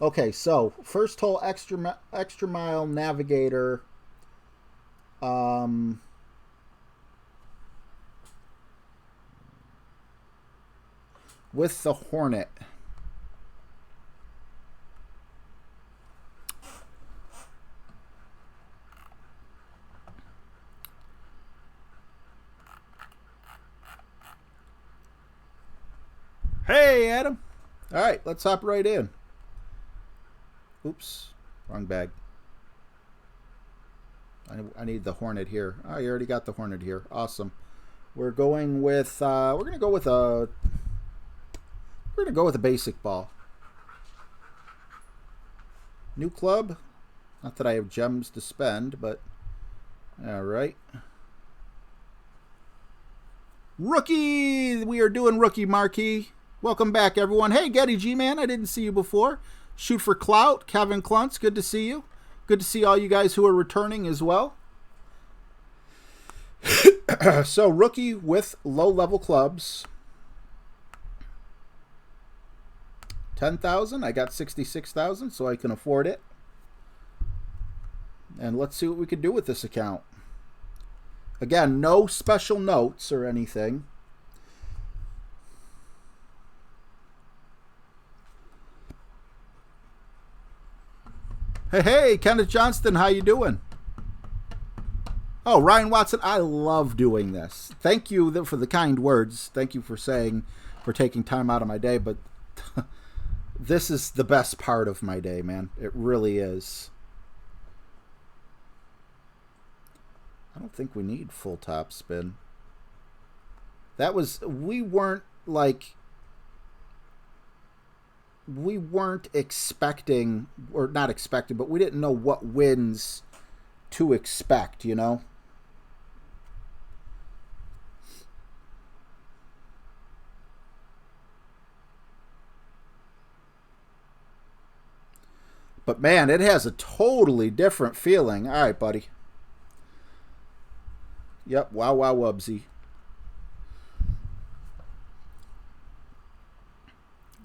Okay, so first hole extra mile navigator. Um, with the Hornet. Hey, Adam. All right, let's hop right in. Oops, wrong bag. I need the Hornet here. Oh, you already got the Hornet here. Awesome. We're going with we're gonna go with a basic ball. New club. Not that I have gems to spend, but all right. Rookie. We are doing rookie marquee. Welcome back, everyone. Hey, Getty G Man. I didn't see you before. Shoot for Clout. Kevin Kluntz. Good to see you. Good to see all you guys who are returning as well. So, rookie with low-level clubs. 10,000. I got 66,000, so I can afford it. And let's see what we can do with this account. Again, no special notes or anything. Hey, Kenneth Johnston, how you doing? Oh, Ryan Watson, I love doing this. Thank you for the kind words. Thank you for taking time out of my day, but this is the best part of my day, man. It really is. I don't think we need full top spin. We weren't expecting, or not expecting, but we didn't know what wins to expect, you know? But man, it has a totally different feeling. All right, buddy. Yep, wow, wubsy.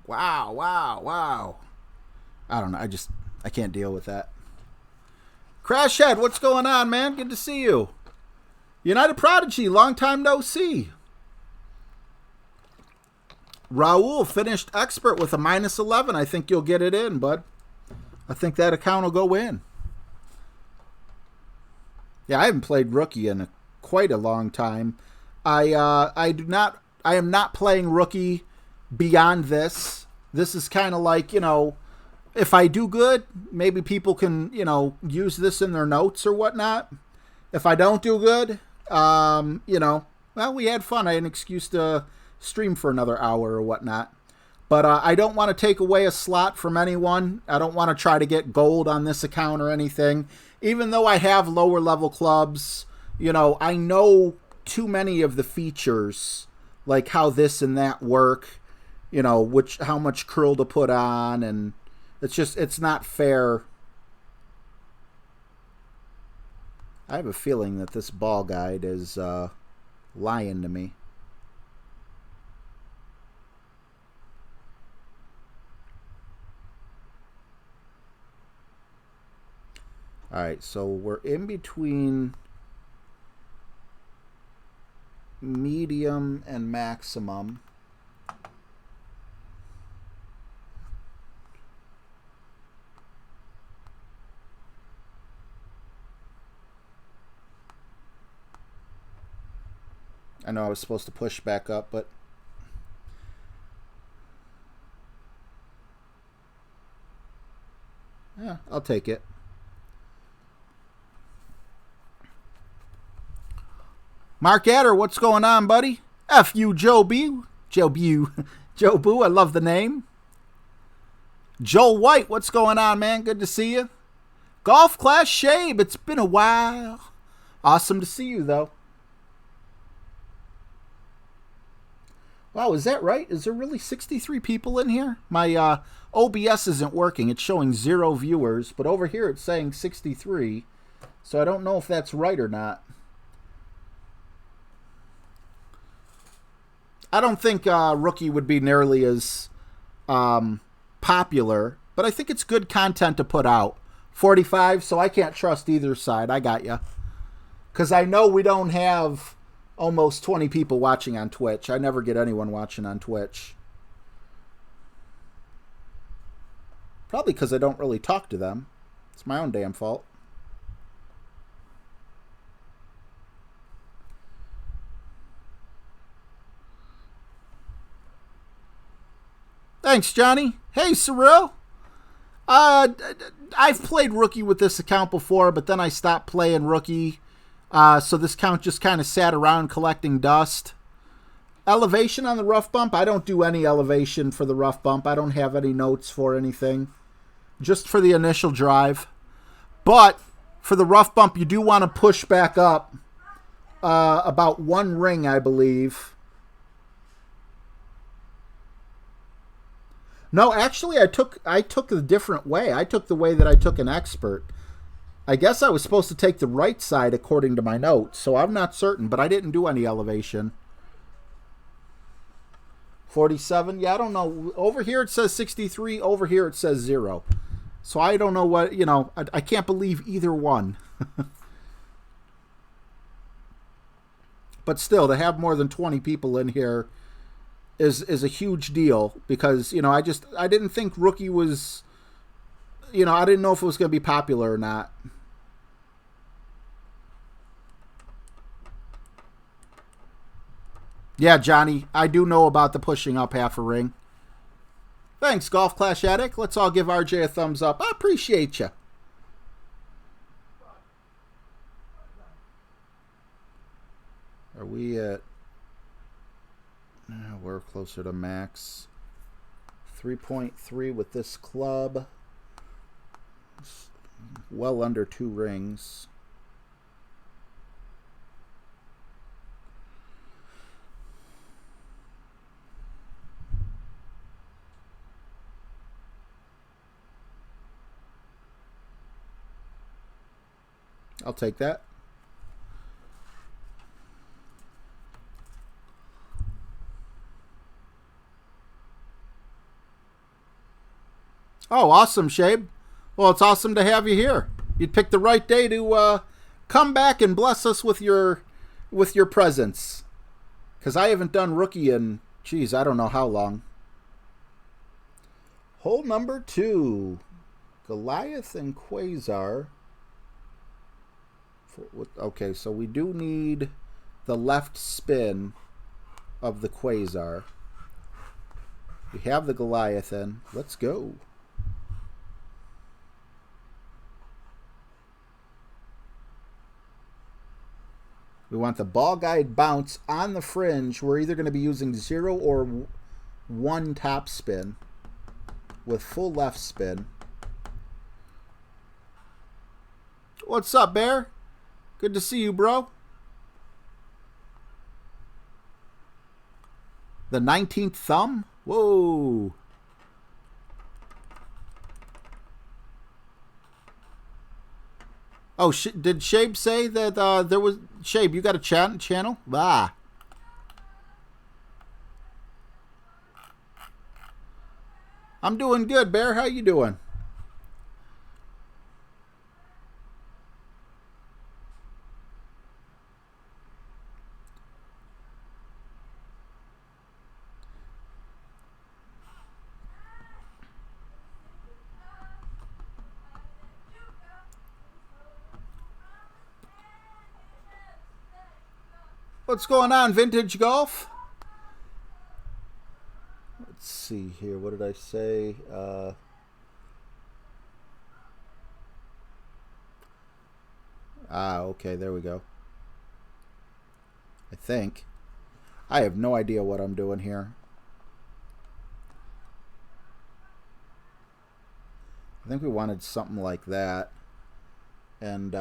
Wow. I don't know. I can't deal with that. Crash Head, what's going on, man? Good to see you. United Prodigy, long time no see. Raul finished expert with a -11. I think you'll get it in, bud. I think that account will go in. Yeah, I haven't played rookie in quite a long time. I am not playing rookie beyond this. This is kind of like, you know, if I do good, maybe people can, you know, use this in their notes or whatnot. If I don't do good, you know, well, we had fun. I had an excuse to stream for another hour or whatnot. But I don't want to take away a slot from anyone. I don't want to try to get gold on this account or anything. Even though I have lower level clubs, you know, I know too many of the features, like how this and that work, you know, how much curl to put on, and it's not fair. I have a feeling that this ball guide is lying to me. All right, so we're in between medium and maximum. I know I was supposed to push back up, but yeah, I'll take it. Mark Adder, what's going on, buddy? F you, Joe B. Joe B. Joe Boo, I love the name. Joel White, what's going on, man? Good to see you. Golf Class Shabe, it's been a while. Awesome to see you, though. Wow, is that right? Is there really 63 people in here? My OBS isn't working. It's showing 0 viewers, but over here it's saying 63. So I don't know if that's right or not. I don't think Rookie would be nearly as popular but I think it's good content to put out. 45, so I can't trust either side. I got you. Because I know we don't have almost 20 people watching on Twitch. I never get anyone watching on Twitch. Probably because I don't really talk to them. It's my own damn fault. Thanks, Johnny. Hey, Cyril. I've played Rookie with this account before, but then I stopped playing Rookie. So this account just kind of sat around collecting dust. Elevation on the rough bump. I don't do any elevation for the rough bump. I don't have any notes for anything. Just for the initial drive. But for the rough bump, you do want to push back up about 1 ring, I believe. No, actually, I took a different way. I took the way that I took an expert. I guess I was supposed to take the right side according to my notes, so I'm not certain, but I didn't do any elevation. 47? Yeah, I don't know. Over here it says 63. Over here it says 0. So I don't know what, you know, I can't believe either one. But still, to have more than 20 people in here is a huge deal because, you know, I didn't think Rookie was, you know, I didn't know if it was going to be popular or not. Yeah, Johnny, I do know about the pushing up half a ring. Thanks, Golf Clash Addict. Let's all give RJ a thumbs up. I appreciate you. Are we at... we're closer to max. 3.3 with this club. It's well under 2 rings. I'll take that. Oh, awesome, Shabe. Well, it's awesome to have you here. You'd pick the right day to come back and bless us with your presence. Because I haven't done Rookie in, geez, I don't know how long. Hole number 2. Goliath and Quasar. Okay, so we do need the left spin of the Quasar. We have the Goliath in. Let's go. We want the ball guide bounce on the fringe. We're either going to be using 0 or 1 top spin with full left spin. What's up, Bear? Good to see you, bro. The 19th thumb? Whoa. Oh, did Shabe say that there was... Shabe, you got a channel? Ah. I'm doing good, Bear. How you doing? What's going on, Vintage Golf? Let's see here. What did I say? Okay. There we go. I think. I have no idea what I'm doing here. I think we wanted something like that. And,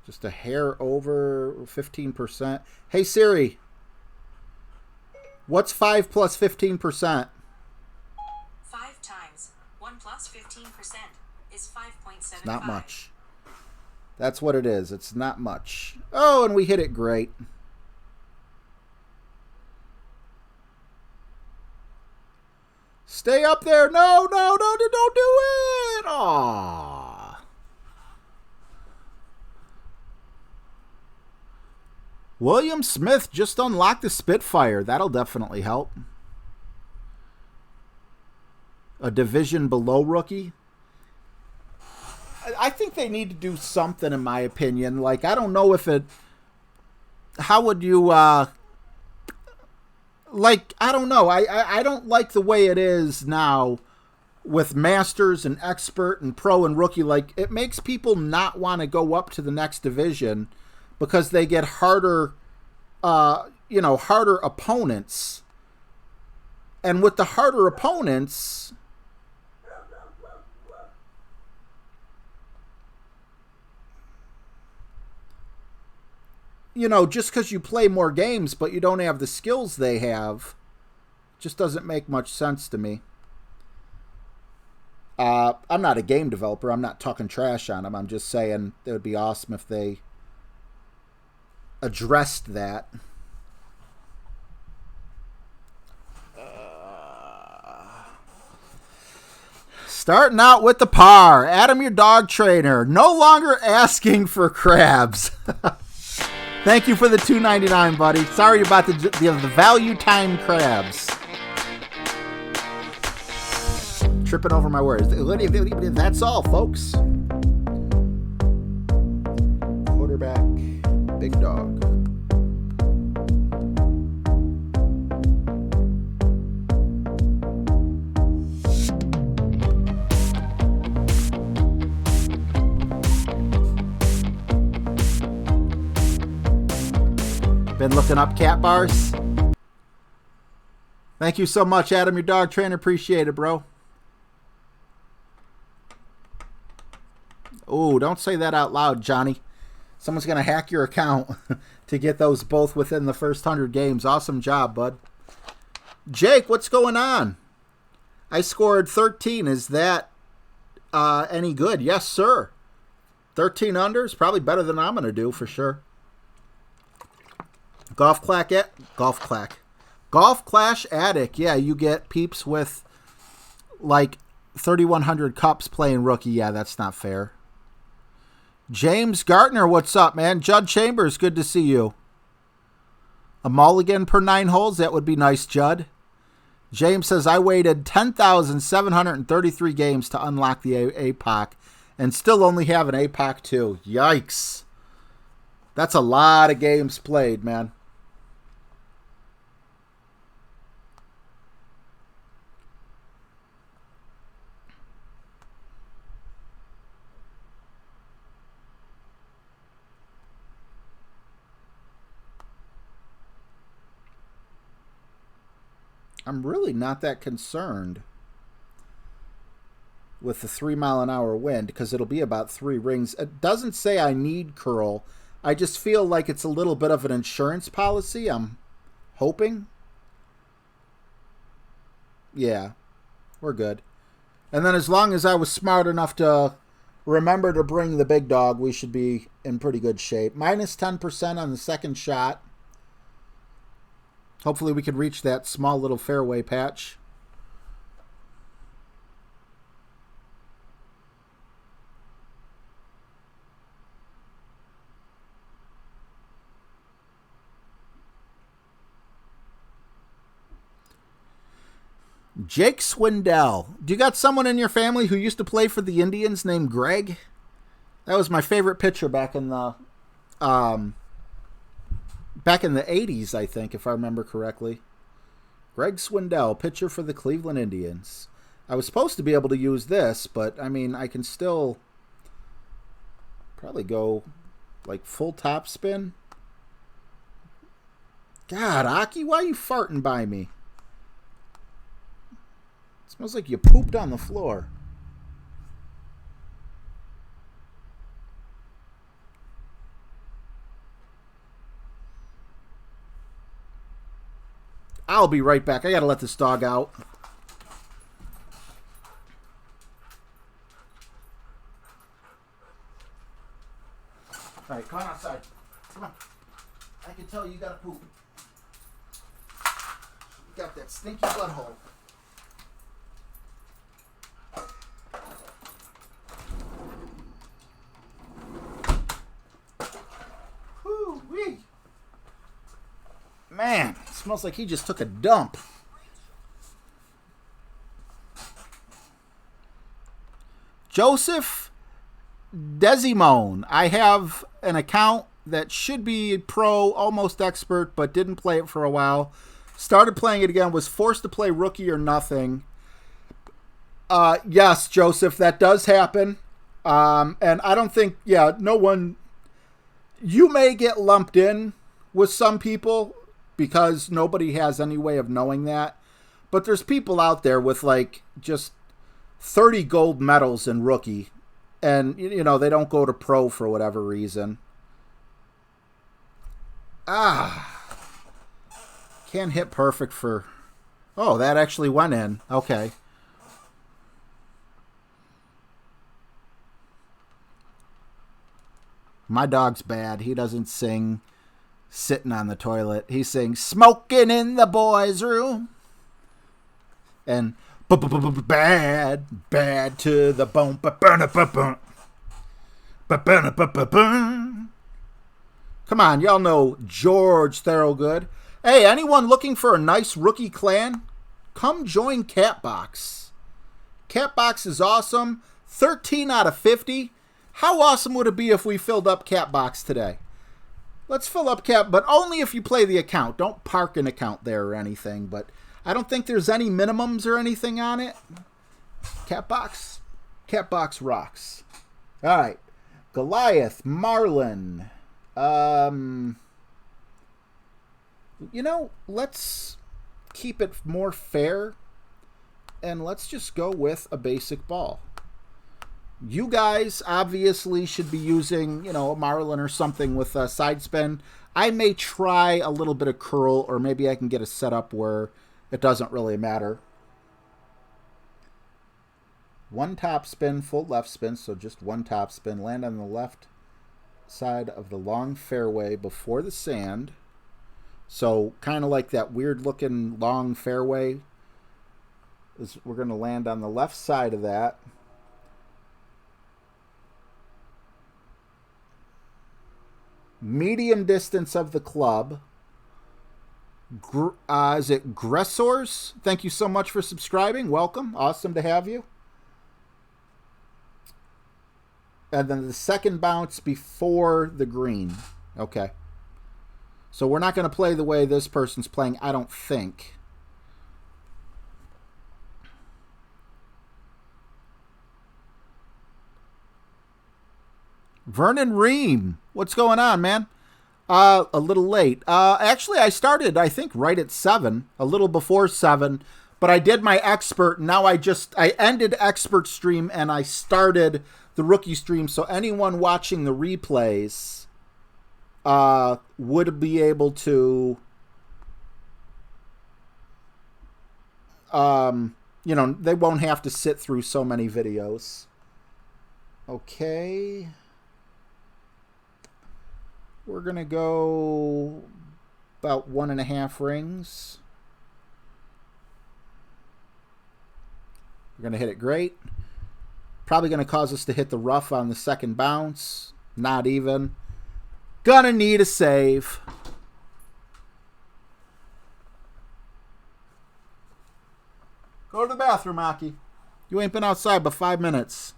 just a hair over 15%. Hey, Siri. What's 5 plus 15%? 5 times 1 plus 15% is 5.75. Not much. That's what it is. It's not much. Oh, and we hit it great. Stay up there. No, no, no, don't do it. Aww. William Smith just unlocked the Spitfire. That'll definitely help. A division below rookie. I think they need to do something, in my opinion. Like, I don't know if it... How would you... like, I don't know. I don't like the way it is now with Masters and Expert and Pro and Rookie. Like, it makes people not want to go up to the next division because they get harder, harder opponents. And with the harder opponents... just because you play more games, but you don't have the skills they have, just doesn't make much sense to me. I'm not a game developer. I'm not talking trash on them. I'm just saying it would be awesome if they addressed that. Starting out with the par. Adam, your dog trainer. No longer asking for crabs. Thank you for the $2.99, buddy. Sorry about the value time crabs. Tripping over my words. That's all, folks. Quarterback, big dog. Been looking up cat bars. Thank you so much, Adam, your dog trainer. Appreciate it, bro. Oh, don't say that out loud, Johnny. Someone's going to hack your account to get those both within the first 100 games. Awesome job, bud. Jake, what's going on? I scored 13. Is that any good? Yes, sir. 13 unders. Probably better than I'm going to do for sure. Golf Clash Attic. Yeah, you get peeps with like 3,100 cups playing rookie. Yeah, that's not fair. James Gartner, what's up, man? Judd Chambers, good to see you. A mulligan per 9 holes? That would be nice, Judd. James says, I waited 10,733 games to unlock the APOC and still only have an APOC 2. Yikes. That's a lot of games played, man. I'm really not that concerned with the 3-mile-an-hour wind because it'll be about 3 rings. It doesn't say I need curl. I just feel like it's a little bit of an insurance policy. I'm hoping. Yeah, we're good. And then as long as I was smart enough to remember to bring the big dog, we should be in pretty good shape. Minus 10% on the second shot. Hopefully we can reach that small little fairway patch. Jake Swindell. Do you got someone in your family who used to play for the Indians named Greg? That was my favorite pitcher back in the 80s, I think, if I remember correctly. Greg Swindell, pitcher for the Cleveland Indians. I was supposed to be able to use this, but, I mean, I can still probably go, like, full top spin. God, Aki, why are you farting by me? It smells like you pooped on the floor. I'll be right back. I gotta let this dog out. All right, come on outside. Come on. I can tell you gotta poop. You got that stinky butthole. Smells like he just took a dump. Joseph Desimone. I have an account that should be pro, almost expert, but didn't play it for a while. Started playing it again, was forced to play rookie or nothing. Yes, Joseph, that does happen. And I don't think, no one... You may get lumped in with some people because nobody has any way of knowing that. But there's people out there with, like, just 30 gold medals in rookie. And, you know, they don't go to pro for whatever reason. Can't hit perfect for... Oh, that actually went in. Okay. My dog's bad. He doesn't sing sitting on the toilet. He sings smoking in the boys' room. And bad to the bone. Come on, y'all know George Thorogood. Hey, anyone looking for a nice rookie clan? Come join Catbox. Catbox is awesome. 13 out of 50. How awesome would it be if we filled up Catbox today? Let's fill up Cat, but only if you play the account. Don't park an account there or anything, but I don't think there's any minimums or anything on it. Catbox rocks. All right. Goliath, Marlin. You know, let's keep it more fair, and let's just go with a basic ball. You guys obviously should be using, you know, a Marlin or something with a side spin. I may try a little bit of curl, or maybe I can get a setup where it doesn't really matter. One top spin, full left spin, so just one top spin. Land on the left side of the long fairway before the sand. So kind of like that weird looking long fairway. We're going to land on the left side of that. Medium distance of the club. Is it Gressors? Thank you so much for subscribing. Welcome. Awesome to have you. And then the second bounce before the green. Okay. So we're not going to play the way this person's playing, I don't think. Vernon Ream. What's going on, man? A little late. Actually, I started, I think, right at 7. A little before 7. But I did my expert. Now I ended expert stream and I started the rookie stream. So anyone watching the replays would be able to, you know, they won't have to sit through so many videos. Okay. We're going to go about 1.5 rings. We're going to hit it great. Probably going to cause us to hit the rough on the second bounce. Not even. Gonna need a save. Go to the bathroom, Aki. You ain't been outside but 5 minutes.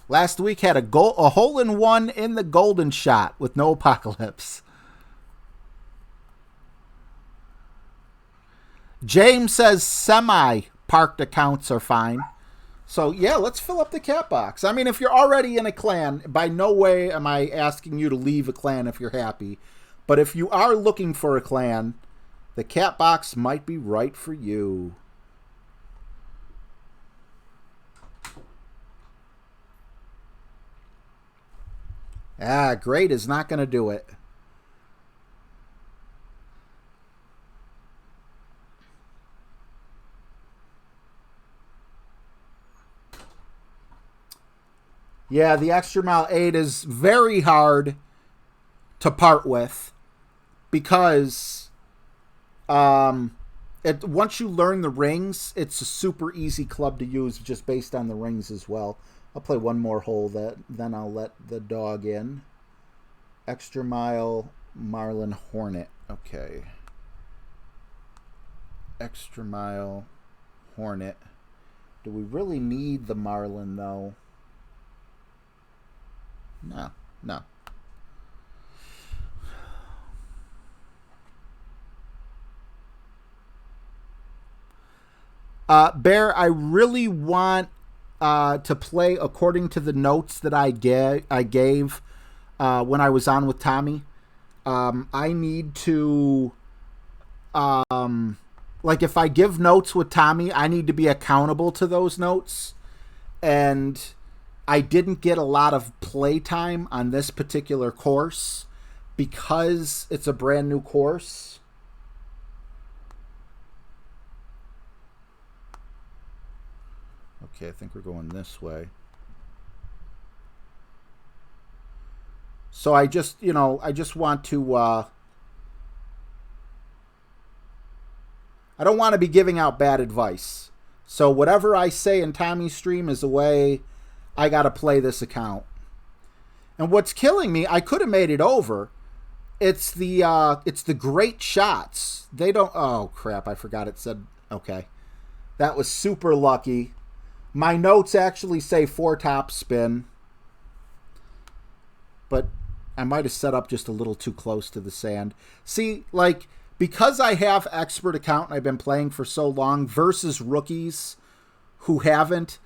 Last week had a hole-in-one in the golden shot with no apocalypse. James says semi-parked accounts are fine. So, yeah, let's fill up the cat box. I mean, if you're already in a clan, by no way am I asking you to leave a clan if you're happy. But if you are looking for a clan, the cat box might be right for you. Great is not going to do it. Yeah, the Extra Mile 8 is very hard to part with because once you learn the rings, it's a super easy club to use just based on the rings as well. I'll play one more hole, then I'll let the dog in. Extra Mile Marlin Hornet. Okay. Extra Mile, Hornet. Do we really need the Marlin, though? No, no. Bear, I really want to play according to the notes that I gave when I was on with Tommy. I need to, like, if I give notes with Tommy, I need to be accountable to those notes. And I didn't get a lot of play time on this particular course because it's a brand new course. Okay, I think we're going this way. So I just, I just want to, I don't want to be giving out bad advice. So whatever I say in Tommy's stream is the way I got to play this account. And what's killing me, I could have made it over. It's the great shots. They don't, oh crap, I forgot it said, okay. That was super lucky. My notes actually say 4 top spin. But I might have set up just a little too close to the sand. See, like, because I have expert account and I've been playing for so long versus rookies who haven't,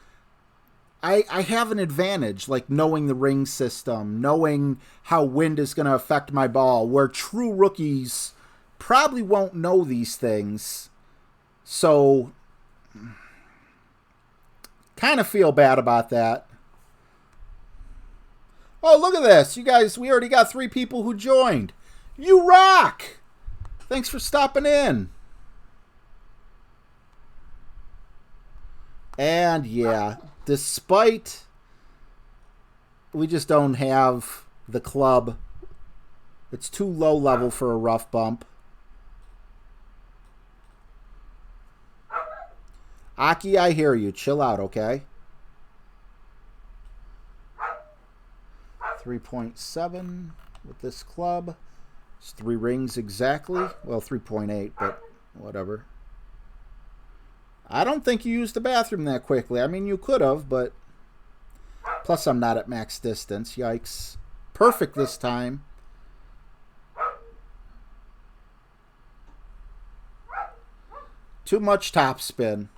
I have an advantage, like knowing the ring system, knowing how wind is going to affect my ball, where true rookies probably won't know these things. So, kind of feel bad about that. Oh, look at this. You guys, we already got 3 people who joined. You rock! Thanks for stopping in. And yeah, despite we just don't have the club, it's too low level for a rough bump. Aki, I hear you. Chill out, okay? 3.7 with this club. It's 3 rings exactly. Well, 3.8, but whatever. I don't think you used the bathroom that quickly. I mean, you could have, but... Plus, I'm not at max distance. Yikes. Perfect this time. Too much top spin.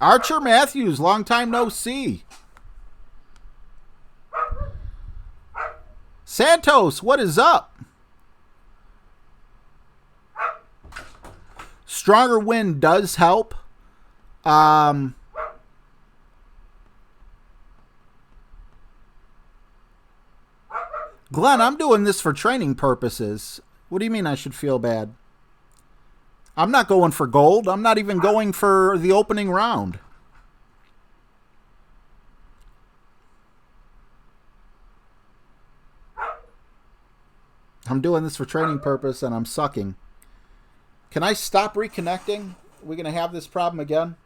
Archer Matthews, long time no see. Santos, what is up? Stronger wind does help. Glenn, I'm doing this for training purposes. What do you mean I should feel bad? I'm not going for gold. I'm not even going for the opening round. I'm doing this for training purpose and I'm sucking. Can I stop reconnecting? Are we going to have this problem again?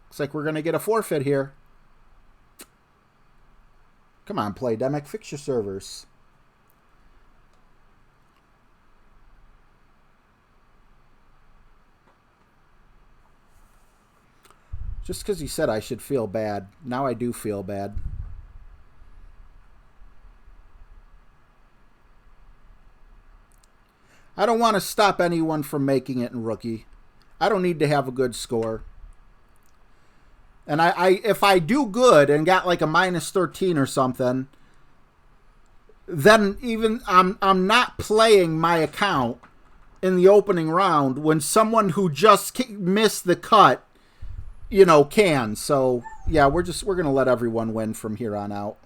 Looks like we're going to get a forfeit here. Come on, Playdemic, fix your servers. Just because you said I should feel bad. Now I do feel bad. I don't want to stop anyone from making it in rookie. I don't need to have a good score. And if I do good and got like a -13 or something, then even I'm not playing my account in the opening round when someone who just missed the cut, can. So yeah, we're gonna let everyone win from here on out.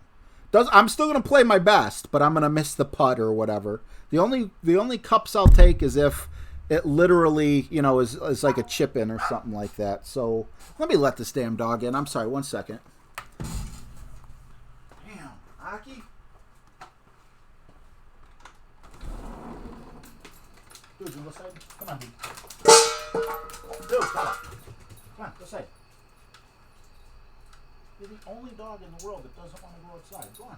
I'm still gonna play my best, but I'm gonna miss the putt or whatever. The only cups I'll take is if it literally, is like a chip in or something like that. So let me let this damn dog in. I'm sorry, 1 second. Damn, Aki. Dude, you come on, dude. Come on, go outside. You're the only dog in the world that doesn't want to go outside. Go on.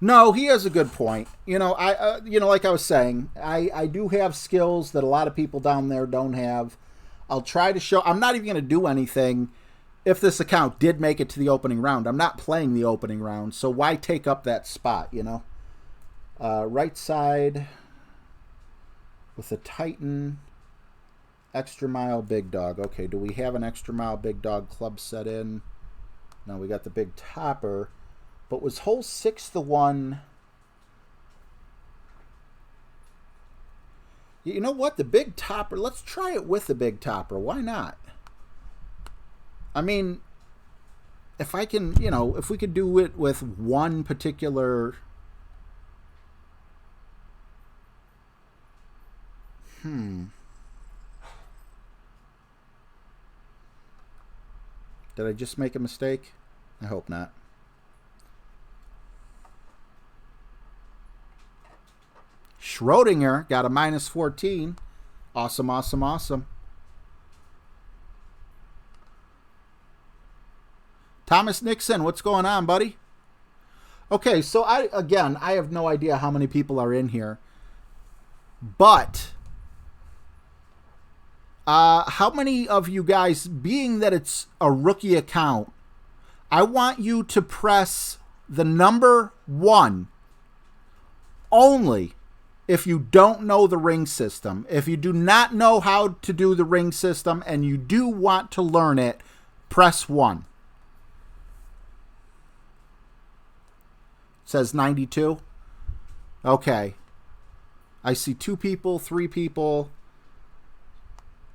No, he has a good point. You know, like I was saying, I do have skills that a lot of people down there don't have. I'll try to show. I'm not even going to do anything if this account did make it to the opening round. I'm not playing the opening round, so why take up that spot, you know? Right side with a Titan extra mile big dog. Okay, do we have an extra mile big dog club set in? No, we got the big topper. But was hole 6 the one? You know what? The big topper. Let's try it with the big topper. Why not? I mean, if I can, you know, if we could do it with one particular. Did I just make a mistake? I hope not. Schrodinger got a minus 14. Awesome, awesome, awesome. Thomas Nixon, what's going on, buddy? Okay, so I have no idea how many people are in here. But how many of you guys, being that it's a rookie account, I want you to press the number 1 only if you don't know the ring system. If you do not know how to do the ring system and you do want to learn it, press 1. It says 92. Okay. I see 2 people, 3 people.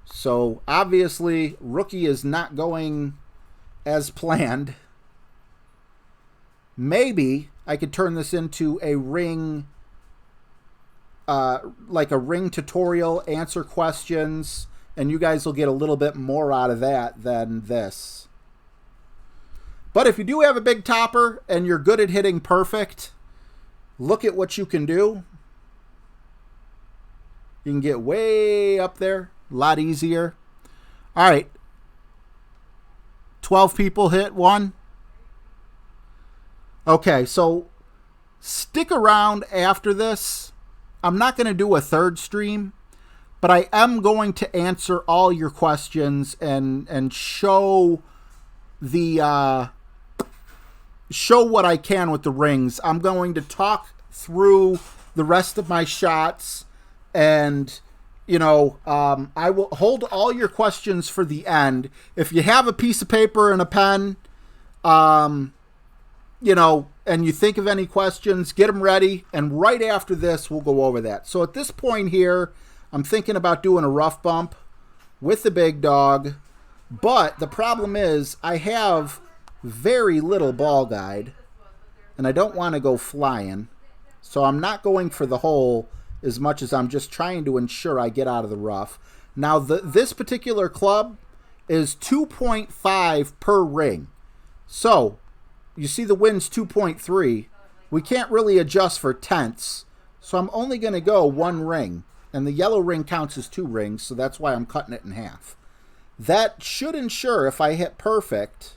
So obviously, rookie is not going as planned. Maybe I could turn this into a ring, like a ring tutorial, answer questions, and you guys will get a little bit more out of that than this. But if you do have a big topper and you're good at hitting perfect, look at what you can do. You can get way up there, a lot easier. All right. 12 people hit 1. Okay, so stick around after this. I'm not going to do a third stream, but I am going to answer all your questions and show the show what I can with the rings. I'm going to talk through the rest of my shots, and you know, I will hold all your questions for the end. If you have a piece of paper and a pen, you know, and you think of any questions, get them ready. And right after this, we'll go over that. So at this point here, I'm thinking about doing a rough bump with the big dog. But the problem is I have very little ball guide, and I don't want to go flying. So I'm not going for the hole as much as I'm just trying to ensure I get out of the rough. Now, this particular club is 2.5 per ring. So you see the wind's 2.3. We can't really adjust for tenths, so I'm only going to go 1 ring. And the yellow ring counts as 2 rings, so that's why I'm cutting it in half. That should ensure, if I hit perfect,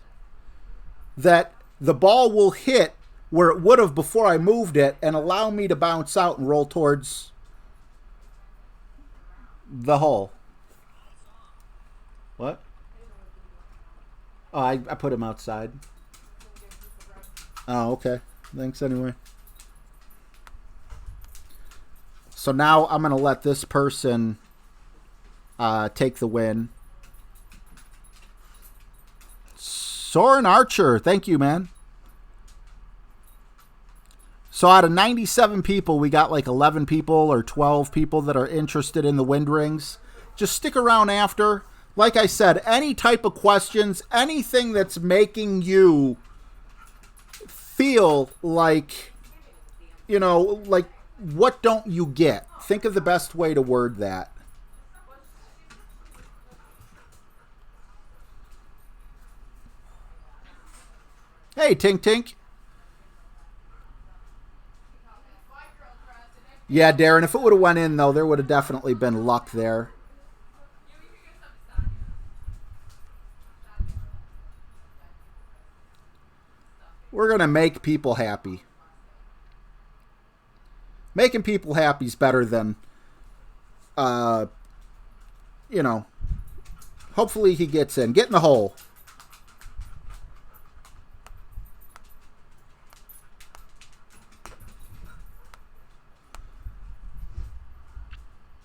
that the ball will hit where it would have before I moved it and allow me to bounce out and roll towards the hole. What? Oh, I put him outside. Oh, okay. Thanks anyway. So now I'm going to let this person take the win. Soren Archer, thank you, man. So out of 97 people, we got like 11 people or 12 people that are interested in the wind rings. Just stick around after. Like I said, any type of questions, anything that's making you feel like, you know, like, what don't you get? Think of the best way to word that. Hey, Tink Tink. Yeah, Darren, if it would have went in, though, there would have definitely been luck there. We're going to make people happy. Making people happy is better than, you know, hopefully he gets in. Get in the hole.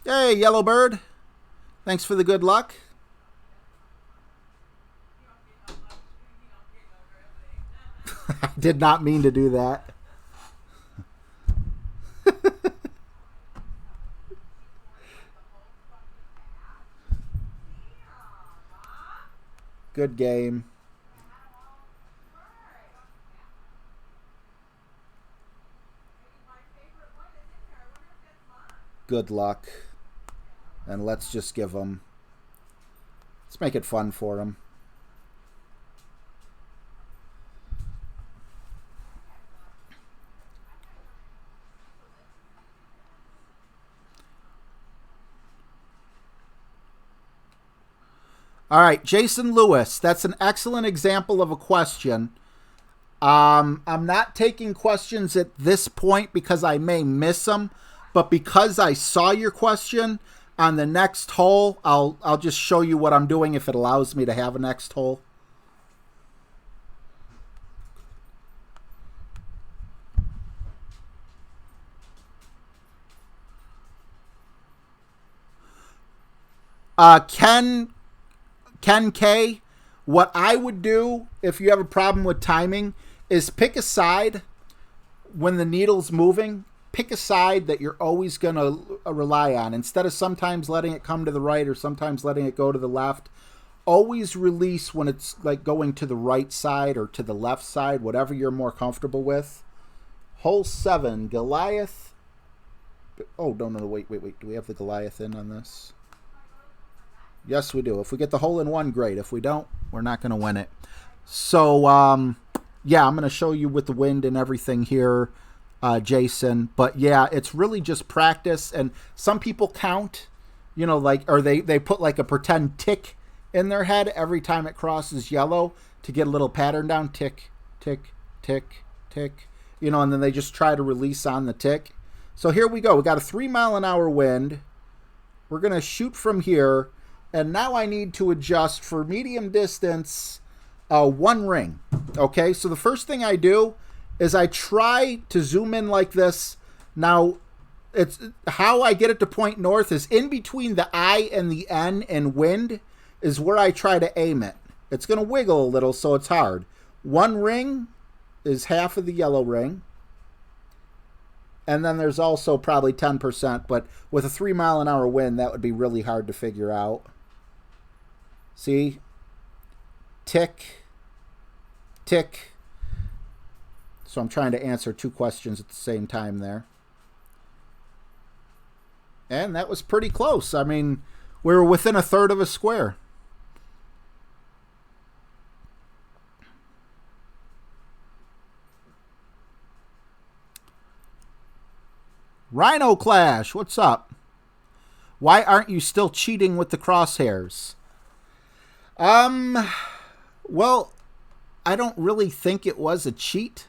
Hey, Yellow Bird. Thanks for the good luck. I did not mean to do that. Good game. Good luck. And let's just give them... Let's make it fun for them. All right, Jason Lewis. That's an excellent example of a question. I'm not taking questions at this point because I may miss them, but because I saw your question on the next hole, I'll just show you what I'm doing if it allows me to have a next hole. Ken K, what I would do if you have a problem with timing is pick a side when the needle's moving. Pick a side that you're always going to rely on. Instead of sometimes letting it come to the right or sometimes letting it go to the left, always release when it's like going to the right side or to the left side, whatever you're more comfortable with. Hole 7, Goliath. Oh, no, wait. Do we have the Goliath in on this? Yes, we do. If we get the hole in one, great. If we don't, we're not going to win it. So, yeah, I'm going to show you with the wind and everything here, Jason. But, yeah, it's really just practice. And some people count, you know, like, or they put like a pretend tick in their head every time it crosses yellow to get a little pattern down. Tick, tick, tick, tick. You know, and then they just try to release on the tick. So here we go. We got a 3-mile-an-hour wind. We're going to shoot from here. And now I need to adjust for medium distance, 1 ring. Okay, so the first thing I do is I try to zoom in like this. Now, it's how I get it to point north is in between the I and the N and wind is where I try to aim it. It's going to wiggle a little, so it's hard. 1 ring is half of the yellow ring. And then there's also probably 10%, but with a 3-mile-an-hour wind, that would be really hard to figure out. See? Tick. Tick. So I'm trying to answer 2 questions at the same time there. And that was pretty close. I mean, we were within a third of a square. Rhino Clash, what's up? Why aren't you still cheating with the crosshairs? Well, I don't really think it was a cheat.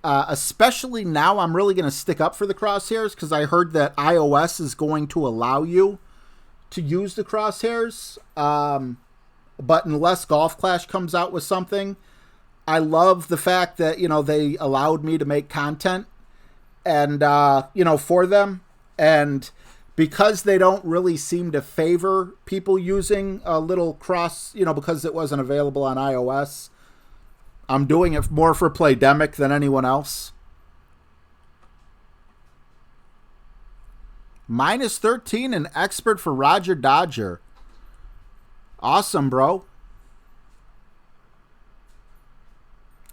Especially now, I'm really going to stick up for the crosshairs because I heard that iOS is going to allow you to use the crosshairs. But unless Golf Clash comes out with something, I love the fact that, you know, they allowed me to make content and, you know, for them. And because they don't really seem to favor people using a little cross, you know, because it wasn't available on iOS, I'm doing it more for Playdemic than anyone else. -13 and expert for Roger Dodger. Awesome, bro.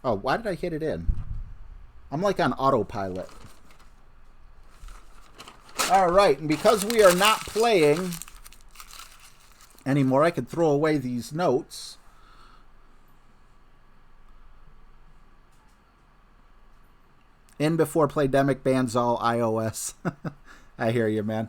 Oh, why did I hit it in? I'm like on autopilot. All right, and because we are not playing anymore, I could throw away these notes. In before Playdemic bans all iOS. I hear you, man.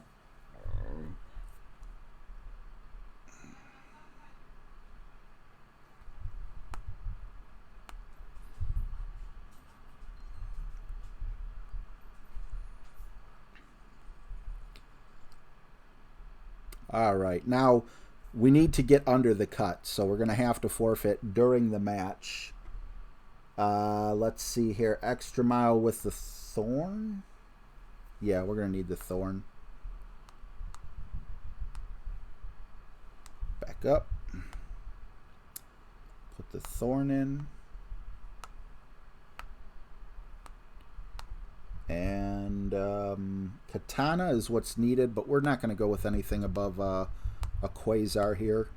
All right, now we need to get under the cut, so we're going to have to forfeit during the match. Let's see here. Extra mile with the thorn. Yeah, we're going to need the thorn. Back up. Put the thorn in. And katana is what's needed, but we're not going to go with anything above a quasar here.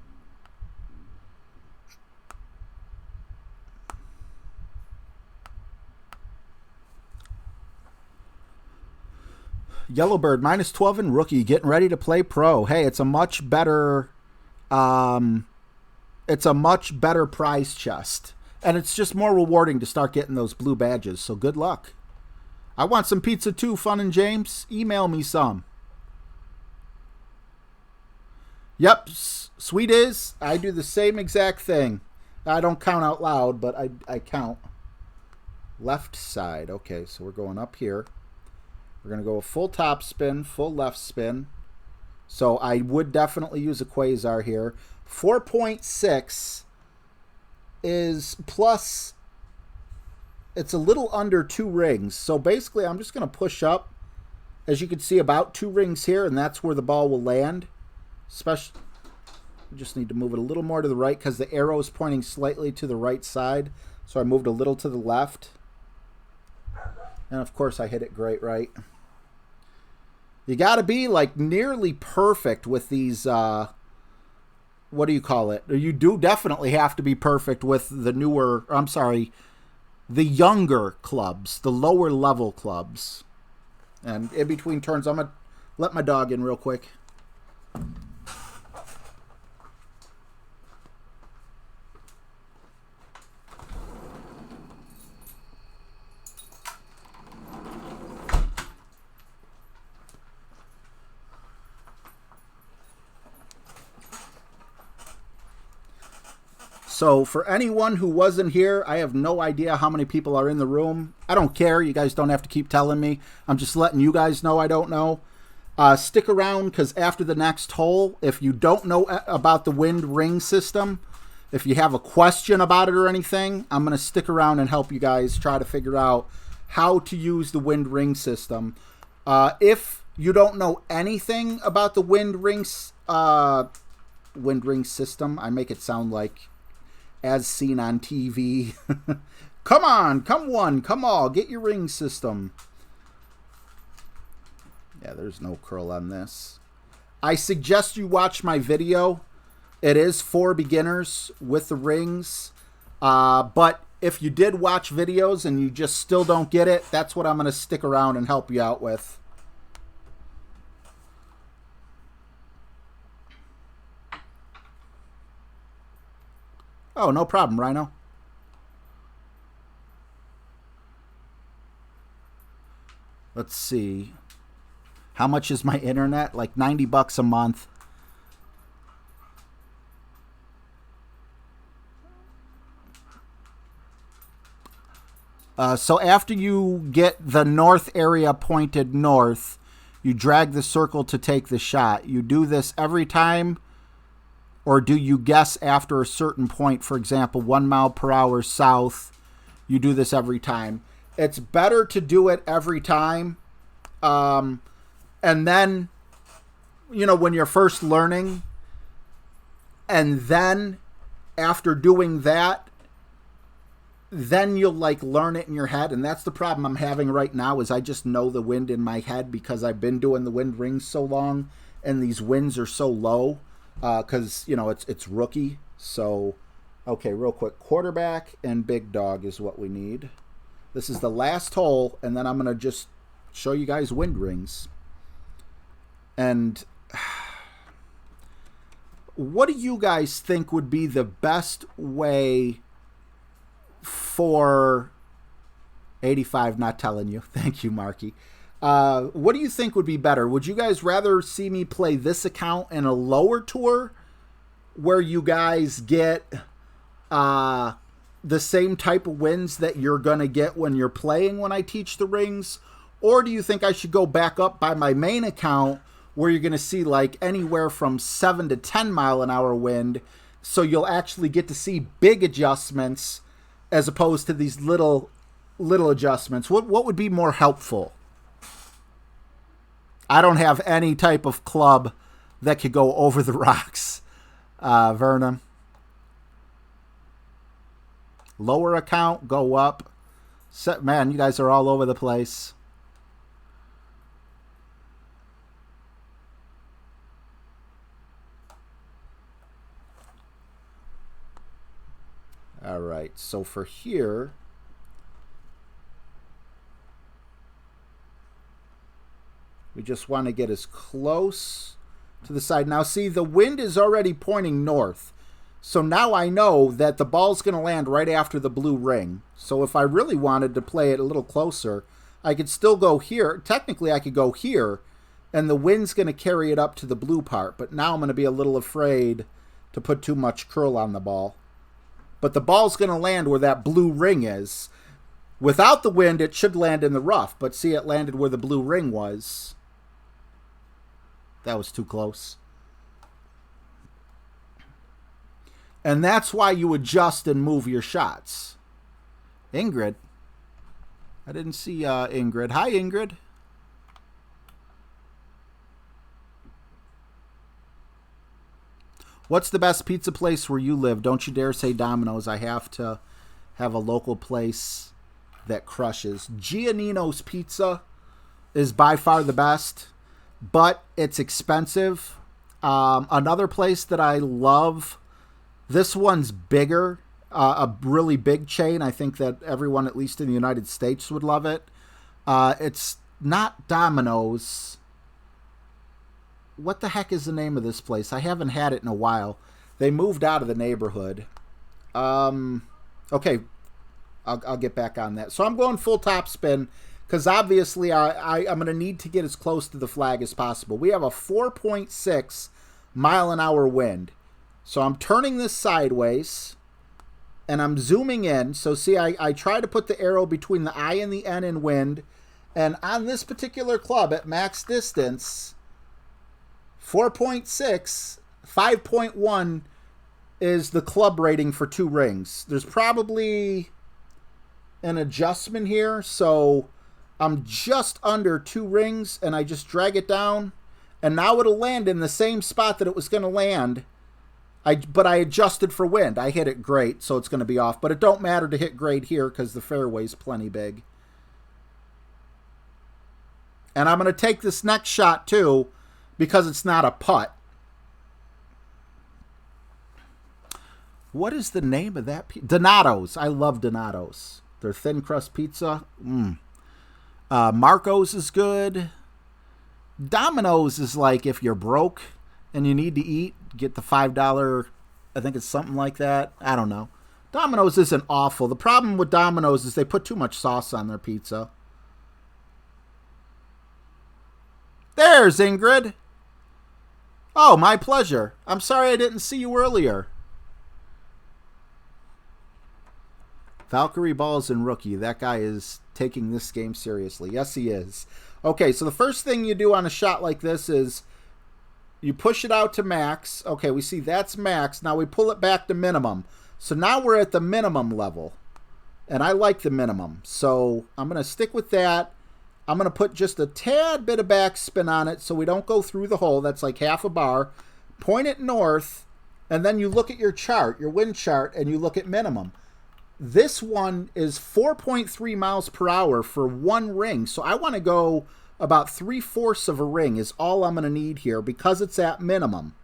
Yellowbird -12 in rookie, getting ready to play pro. Hey, it's a much better prize chest, and it's just more rewarding to start getting those blue badges. So good luck. I want some pizza too, Fun and James. Email me some. Yep, sweet is. I do the same exact thing. I don't count out loud, but I count. Left side. Okay, so we're going up here. We're going to go a full top spin, full left spin. So I would definitely use a quasar here. 4.6 is plus... It's a little under 2 rings. So basically, I'm just going to push up. As you can see, about 2 rings here, and that's where the ball will land. Especially, you just need to move it a little more to the right because the arrow is pointing slightly to the right side. So I moved a little to the left. And of course, I hit it great right. You got to be like nearly perfect with these, what do you call it? You do definitely have to be perfect with the newer, I'm sorry, the younger clubs, the lower level clubs. And in between turns, I'm going to let my dog in real quick. So for anyone who wasn't here, I have no idea how many people are in the room. I don't care. You guys don't have to keep telling me. I'm just letting you guys know I don't know. Stick around because after the next hole, if you don't know about the wind ring system, if you have a question about it or anything, I'm going to stick around and help you guys try to figure out how to use the wind ring system. If you don't know anything about the wind ring system, I make it sound like as seen on TV. Come on, come one, come all, get your ring system. Yeah, there's no curl on this. I suggest you watch my video. It is for beginners with the rings. But if you did watch videos and you just still don't get it, that's what I'm going to stick around and help you out with. Oh, no problem, Rhino. Let's see. How much is my internet? Like $90 a month. So after you get the north area pointed north, you drag the circle to take the shot. You do this every time. Or do you guess after a certain point, for example, 1 mile per hour south? You do this every time. It's better to do it every time. And then, you know, when you're first learning, and then after doing that, then you'll like learn it in your head. And that's the problem I'm having right now is I just know the wind in my head because I've been doing the wind rings so long and these winds are so low. Because, you know, it's rookie. So, okay, real quick. Quarterback and big dog is what we need. This is the last hole, and then I'm going to just show you guys wind rings. And what do you guys think would be the best way for 85, not telling you. Thank you, Marky. What do you think would be better? Would you guys rather see me play this account in a lower tour where you guys get the same type of wins that you're going to get when you're playing when I teach the rings? Or do you think I should go back up by my main account where you're going to see like anywhere from 7 to 10 mile an hour wind, so you'll actually get to see big adjustments as opposed to these little adjustments? What would be more helpful? I don't have any type of club that could go over the rocks. Vernon. Lower account, go up. Man, you guys are all over the place. All right, so for here, we just want to get as close to the side. Now, see, the wind is already pointing north. So now I know that the ball's going to land right after the blue ring. So if I really wanted to play it a little closer, I could still go here. Technically, I could go here, and the wind's going to carry it up to the blue part. But now I'm going to be a little afraid to put too much curl on the ball. But the ball's going to land where that blue ring is. Without the wind, it should land in the rough. But see, it landed where the blue ring was. That was too close. And that's why you adjust and move your shots. Ingrid. I didn't see Ingrid. Hi, Ingrid. What's the best pizza place where you live? Don't you dare say Domino's. I have to have a local place that crushes. Giannino's Pizza is by far the best, but it's expensive. Another place that I love, this one's bigger, a really big chain. I think that everyone, at least in the United States, would love it. It's not Domino's. What the heck is the name of this place? I haven't had it in a while. They moved out of the neighborhood. Okay, I'll get back on that. So I'm going full top spin because obviously I'm going to need to get as close to the flag as possible. We have a 4.6 mile an hour wind. So I'm turning this sideways and I'm zooming in. So see, I try to put the arrow between the I and the N in wind. And on this particular club at max distance, 4.6, 5.1 is the club rating for 2 rings. There's probably an adjustment here. So I'm just under 2 rings and I just drag it down. And now it'll land in the same spot that it was going to land. But I adjusted for wind. I hit it great, so it's going to be off. But it don't matter to hit great here because the fairway's plenty big. And I'm going to take this next shot, too, because it's not a putt. What is the name of that pizza? Donato's. I love Donato's. Their thin crust pizza. Marco's is good. Domino's is like if you're broke and you need to eat, get the $5, I think it's something like that. I don't know. Domino's isn't awful. The problem with Domino's is they put too much sauce on their pizza. There's Ingrid. Oh, my pleasure. I'm sorry I didn't see you earlier. Valkyrie Balls and Rookie. That guy is taking this game seriously. Yes, he is. Okay, so the first thing you do on a shot like this is you push it out to max. Okay, we see that's max. Now we pull it back to minimum. So now we're at the minimum level. And I like the minimum. So I'm going to stick with that. I'm going to put just a tad bit of backspin on it so we don't go through the hole. That's like half a bar. Point it north. And then you look at your chart, your wind chart, and you look at minimum. This one is 4.3 miles per hour for 1 ring. So I want to go about 3/4 of a ring is all I'm going to need here because it's at minimum.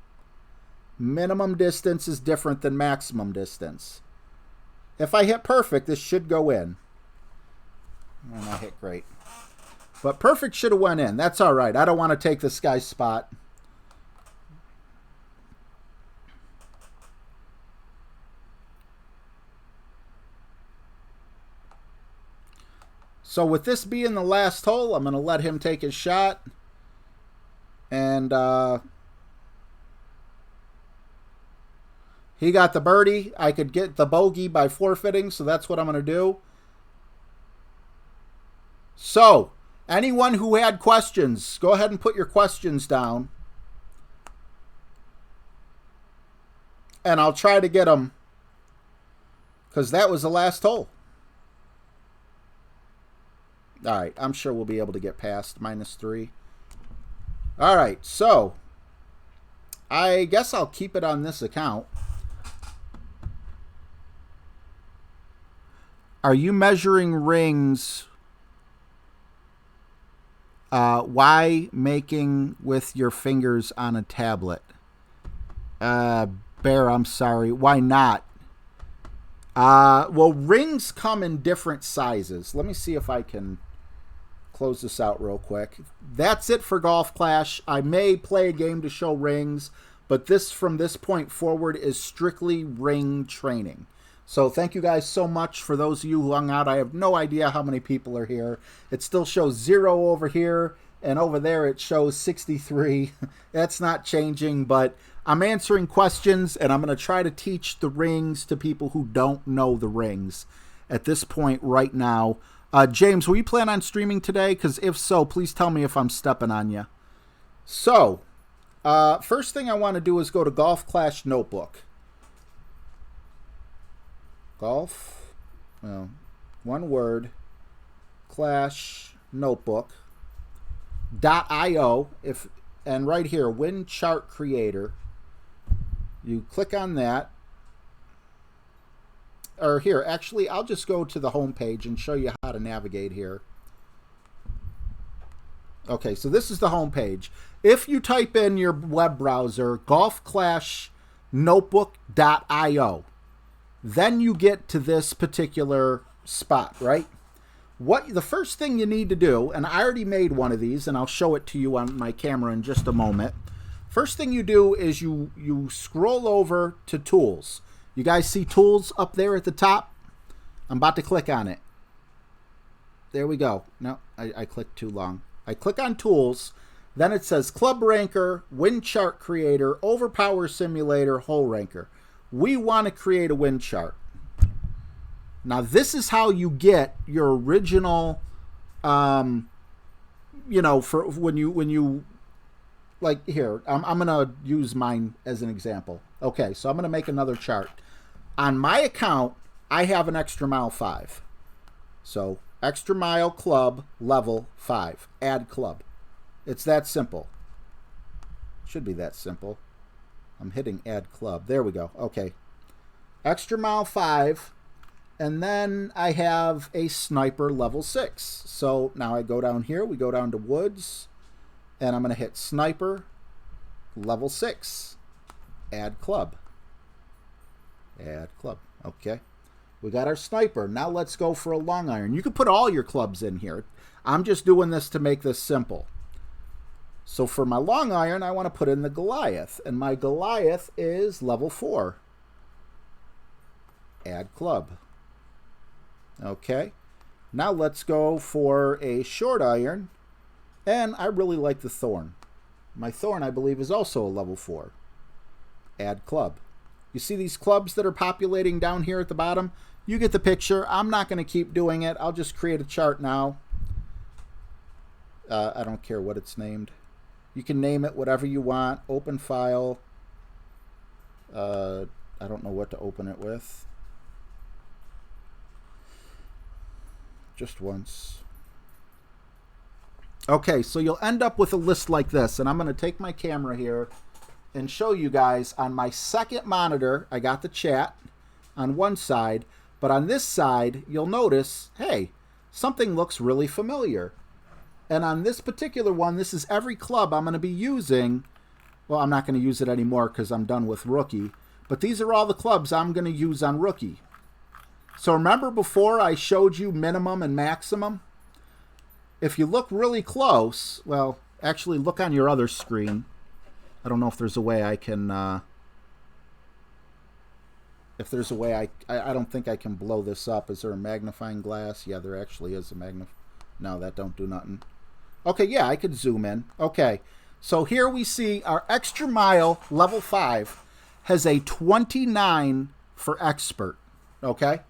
Minimum distance is different than maximum distance. If I hit perfect, this should go in. And I hit great. But perfect should have went in. That's all right. I don't want to take this guy's spot. So with this being the last hole, I'm going to let him take his shot. And he got the birdie. I could get the bogey by forfeiting, so that's what I'm going to do. So, anyone who had questions, go ahead and put your questions down. And I'll try to get them, because that was the last hole. All right, I'm sure we'll be able to get past -3. All right, so I guess I'll keep it on this account. Are you measuring rings? Why making with your fingers on a tablet? Bear, I'm sorry. Why not? Well, rings come in different sizes. Let me see if I can close this out real quick. That's it for Golf Clash. I may play a game to show rings, but this, from this point forward, is strictly ring training. So thank you guys so much for those of you who hung out. I have no idea how many people are here. It still shows 0 over here, and over there it shows 63. That's not changing, but I'm answering questions, and I'm going to try to teach the rings to people who don't know the rings at this point right now. James, will you plan on streaming today? Because if so, please tell me if I'm stepping on you. So, first thing I want to do is go to Golf Clash Notebook. Golf, well, one word, Clash Notebook .io, and right here, Win Chart Creator. You click on that. Or here, actually, I'll just go to the home page and show you how to navigate here. Okay, so this is the home page. If you type in your web browser, golfclashnotebook.io, then you get to this particular spot, right? What the first thing you need to do, and I already made one of these, and I'll show it to you on my camera in just a moment. First thing you do is you scroll over to Tools. You guys see Tools up there at the top? I'm about to click on it. There we go. No, I clicked too long. I click on Tools. Then it says Club Ranker, Wind Chart Creator, Overpower Simulator, Hole Ranker. We want to create a wind chart. Now, this is how you get your original, you know, for when you like here, I'm going to use mine as an example. Okay, so I'm going to make another chart. On my account, I have an Extra Mile 5. So, Extra Mile Club Level 5. Add club. It's that simple. Should be that simple. I'm hitting Add Club. There we go. Okay. Extra Mile 5. And then I have a Sniper Level 6. So now I go down here. We go down to Woods. And I'm going to hit Sniper Level 6. Add Club. Add Club. Okay. We got our Sniper. Now let's go for a long iron. You can put all your clubs in here. I'm just doing this to make this simple. So for my long iron, I want to put in the Goliath. And my Goliath is level 4. Add club. Okay. Now let's go for a short iron. And I really like the Thorn. My Thorn, I believe, is also a level 4. Add club. You see these clubs that are populating down here at the bottom? You get the picture. I'm not going to keep doing it. I'll just create a chart now. I don't care what it's named. You can name it whatever you want. Open file. I don't know what to open it with. Just once. Okay, so you'll end up with a list like this. And I'm going to take my camera here and show you guys on my second monitor. I got the chat on one side. But on this side, you'll notice, hey, something looks really familiar. And on this particular one, this is every club I'm going to be using. Well, I'm not going to use it anymore because I'm done with Rookie. But these are all the clubs I'm going to use on Rookie. So remember before I showed you minimum and maximum? If you look really close, well, actually look on your other screen. I don't know if there's a way I can... if there's a way I don't think I can blow this up. Is there a magnifying glass? Yeah, there actually is a magnifying. No, that don't do nothing. Okay, yeah, I could zoom in. Okay, so here we see our extra mile level 5 has a 29 for expert. Okay,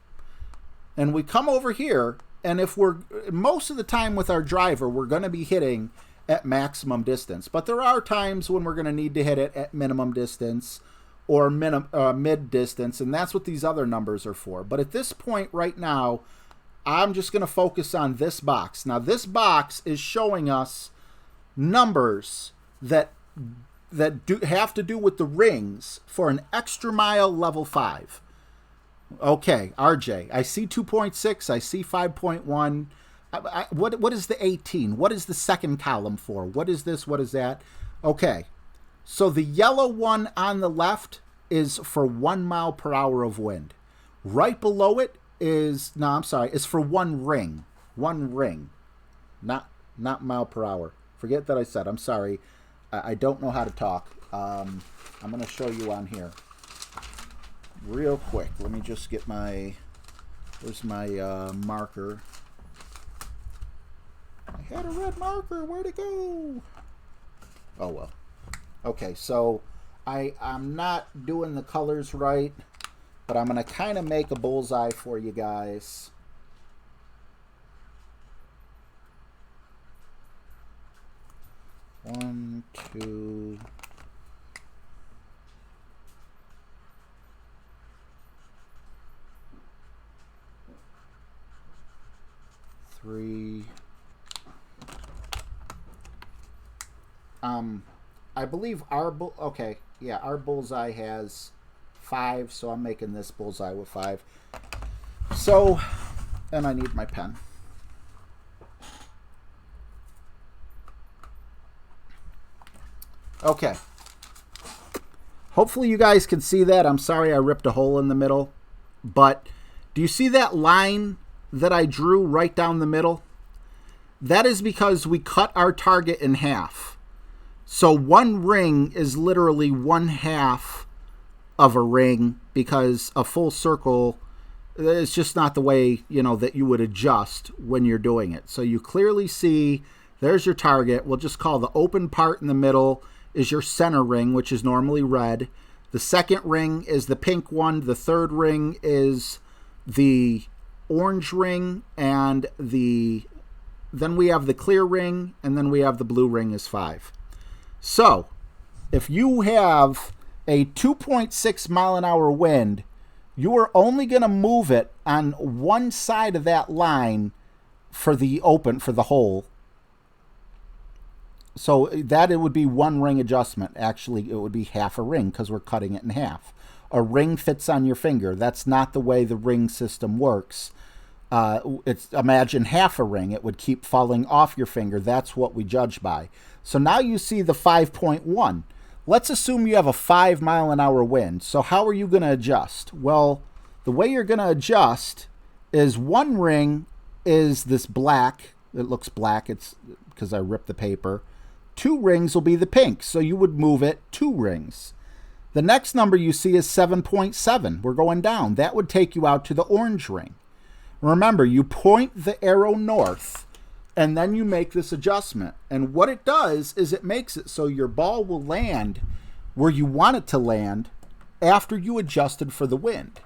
and we come over here, and if we're most of the time with our driver, we're going to be hitting at maximum distance, but there are times when we're going to need to hit it at minimum distance or mid distance, and that's what these other numbers are for. But at this point right now, I'm just going to focus on this box. Now, this box is showing us numbers that have to do with the rings for an extra mile level 5. Okay, RJ, I see 2.6, I see 5.1. What is the 18? What is the second column for? What is this? What is that? Okay, so the yellow one on the left is for 1 mile per hour of wind. Right below it is, no, I'm sorry, is for 1 ring. 1 ring, not mile per hour. Forget that I said. I'm sorry. I don't know how to talk. I'm going to show you on here real quick. Let me just get my, where's my marker? I had a red marker. Where'd it go? Oh, well. Okay, so I'm not doing the colors right, but I'm going to kind of make a bullseye for you guys. One, two, three. I believe our our bullseye has 5, so I'm making this bullseye with 5. So, and I need my pen. Okay. Hopefully you guys can see that. I'm sorry I ripped a hole in the middle, but do you see that line that I drew right down the middle? That is because we cut our target in half. So 1 ring is literally 1/2 of a ring, because a full circle is just not the way, that you would adjust when you're doing it. So you clearly see there's your target. We'll just call the open part in the middle is your center ring, which is normally red. The second ring is the pink one. The third ring is the orange ring, and then we have the clear ring, and then we have the blue ring is 5. So if you have a 2.6 mile an hour wind, you are only going to move it on one side of that line for the hole. So that it would be 1 ring adjustment. Actually, it would be half a ring because we're cutting it in half. A ring fits on your finger. That's not the way the ring system works. Imagine half a ring. It would keep falling off your finger. That's what we judge by. So now you see the 5.1. Let's assume you have a 5 mile an hour wind. So how are you going to adjust? Well, the way you're going to adjust is 1 ring is this black. It looks black. It's because I ripped the paper. 2 rings will be the pink. So you would move it 2 rings. The next number you see is 7.7. We're going down. That would take you out to the orange ring. Remember, you point the arrow north, and then you make this adjustment. And what it does is it makes it so your ball will land where you want it to land after you adjusted for the wind.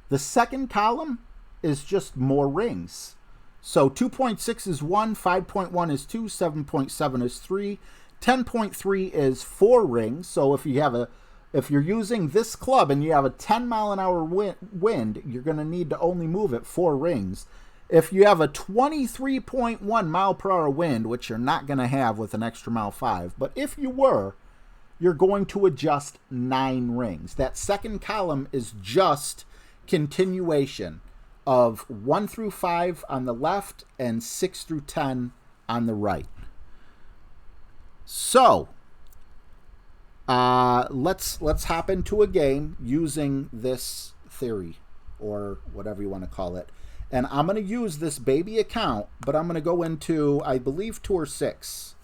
The second column is just more rings. So 2.6 is 1, 5.1 is 2, 7.7 is 3, 10.3 is 4 rings. So if you're using this club and you have a 10 mile an hour wind, you're going to need to only move it 4 rings. If you have a 23.1 mile per hour wind, which you're not going to have with an extra mile 5, but if you were, you're going to adjust 9 rings. That second column is just continuation of 1 through 5 on the left and 6 through 10 on the right. So let's hop into a game using this theory, or whatever you want to call it. And I'm going to use this baby account, but I'm going to go into, I believe, Tour 6.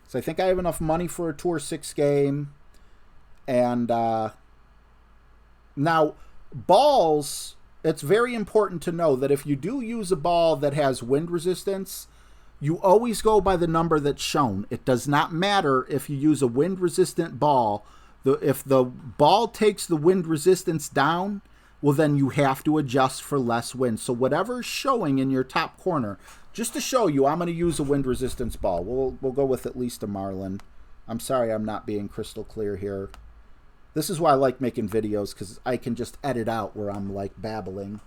So I think I have enough money for a Tour 6 game. And now, balls, it's very important to know that if you do use a ball that has wind resistance, you always go by the number that's shown. It does not matter if you use a wind-resistant ball. If the ball takes the wind resistance down, well, then you have to adjust for less wind. So whatever's showing in your top corner, just to show you, I'm going to use a wind resistance ball. We'll go with at least a Marlin. I'm sorry I'm not being crystal clear here. This is why I like making videos, because I can just edit out where I'm like babbling.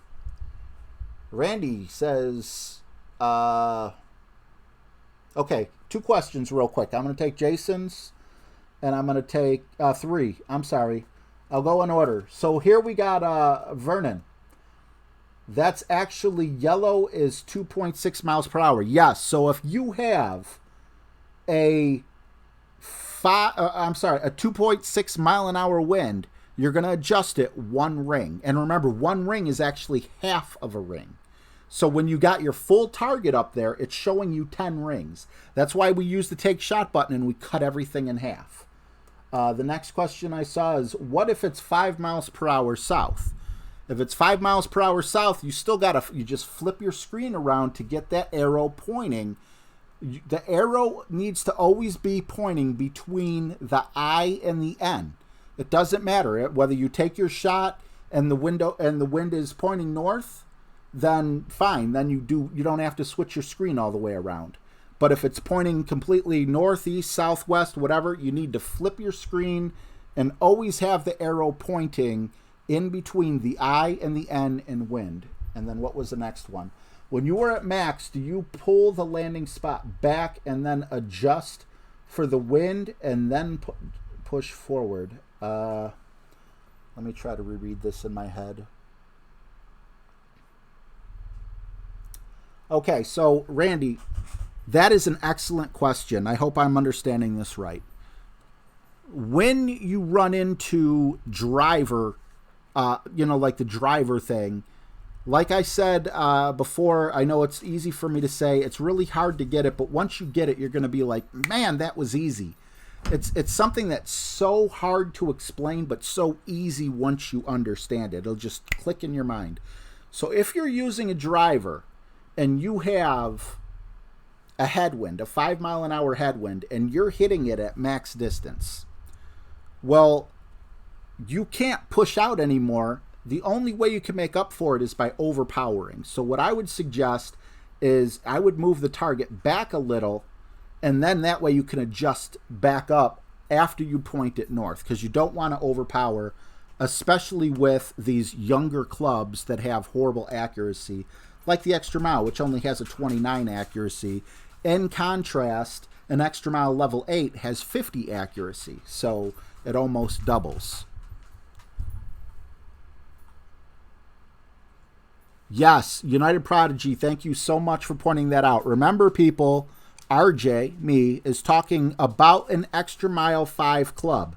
Randy says, okay, 2 questions real quick. I'm going to take Jason's, and I'm going to take 3. I'm sorry. I'll go in order. So here we got Vernon. That's actually yellow is 2.6 miles per hour. Yes. So if you have a 2.6 mile an hour wind, you're going to adjust it 1 ring. And remember, 1 ring is actually half of a ring. So when you got your full target up there, it's showing you 10 rings. That's why we use the take shot button and we cut everything in half. The next question I saw is, what if it's 5 miles per hour south? If it's 5 miles per hour south, you still got to, you just flip your screen around to get that arrow pointing. The arrow needs to always be pointing between the I and the N. It doesn't matter whether you take your shot and the wind is pointing north, then fine. Then you don't have to switch your screen all the way around. But if it's pointing completely northeast, southwest, whatever, you need to flip your screen and always have the arrow pointing in between the I and the N in wind. And then what was the next one? When you are at max, do you pull the landing spot back and then adjust for the wind and then push forward? Let me try to reread this in my head. Okay, so Randy, that is an excellent question. I hope I'm understanding this right. When you run into driver, like the driver thing, like I said before, I know it's easy for me to say, it's really hard to get it, but once you get it, you're going to be like, man, that was easy. It's something that's so hard to explain, but so easy once you understand it. It'll just click in your mind. So if you're using a driver and you have a headwind, a 5 mile an hour headwind, and you're hitting it at max distance, well, you can't push out anymore. The only way you can make up for it is by overpowering. So what I would suggest is I would move the target back a little, and then that way you can adjust back up after you point it north, because you don't want to overpower, especially with these younger clubs that have horrible accuracy, like the Extra Mile, which only has a 29 accuracy. In contrast, an Extra Mile level 8 has 50 accuracy, so it almost doubles. Yes, United Prodigy, thank you so much for pointing that out. Remember, people, RJ, me, is talking about an Extra Mile 5 club.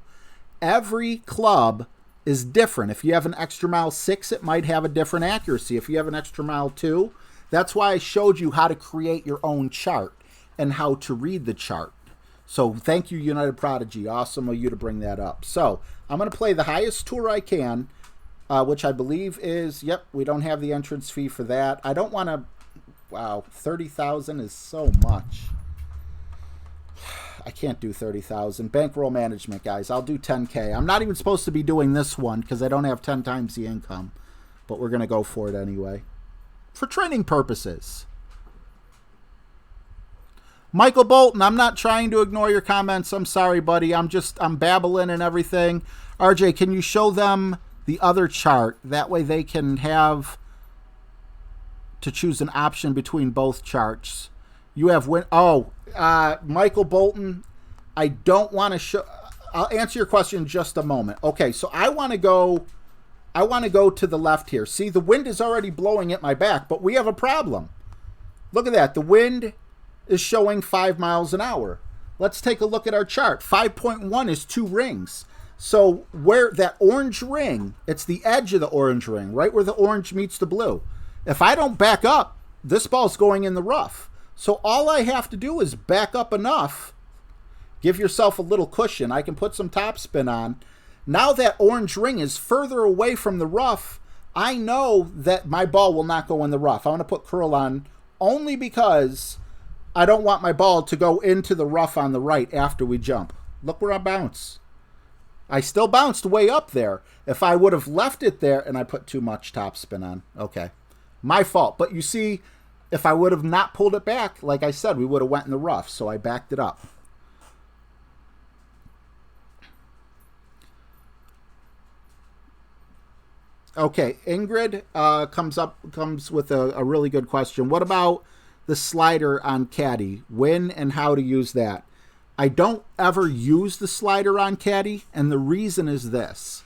Every club is different. If you have an Extra Mile 6, it might have a different accuracy. If you have an Extra Mile 2, that's why I showed you how to create your own chart and how to read the chart. So thank you, United Prodigy. Awesome of you to bring that up. So I'm going to play the highest tour I can, which I believe is, yep, we don't have the entrance fee for that. I don't want to, wow, 30,000 is so much. I can't do 30,000. Bankroll management, guys. I'll do 10K. I'm not even supposed to be doing this one because I don't have 10 times the income, but we're going to go for it anyway. For training purposes. Michael Bolton, I'm not trying to ignore your comments. I'm sorry, buddy. I'm babbling and everything. RJ, can you show them the other chart? That way they can have to choose an option between both charts. You have Michael Bolton, I don't want to show. I'll answer your question in just a moment. Okay, so I want to go to the left here. See, the wind is already blowing at my back, but we have a problem. Look at that. The wind is showing 5 miles an hour. Let's take a look at our chart. 5.1 is 2 rings. So where that orange ring, it's the edge of the orange ring, right where the orange meets the blue. If I don't back up, this ball's going in the rough. So all I have to do is back up enough. Give yourself a little cushion. I can put some topspin on. Now that orange ring is further away from the rough, I know that my ball will not go in the rough. I want to put curl on only because I don't want my ball to go into the rough on the right after we jump. Look where I bounce. I still bounced way up there. If I would have left it there, and I put too much topspin on. Okay. My fault. But you see, if I would have not pulled it back, like I said, we would have went in the rough. So I backed it up. Okay, Ingrid comes with a really good question. What about the slider on Caddy? When and how to use that? I don't ever use the slider on Caddy, and the reason is this.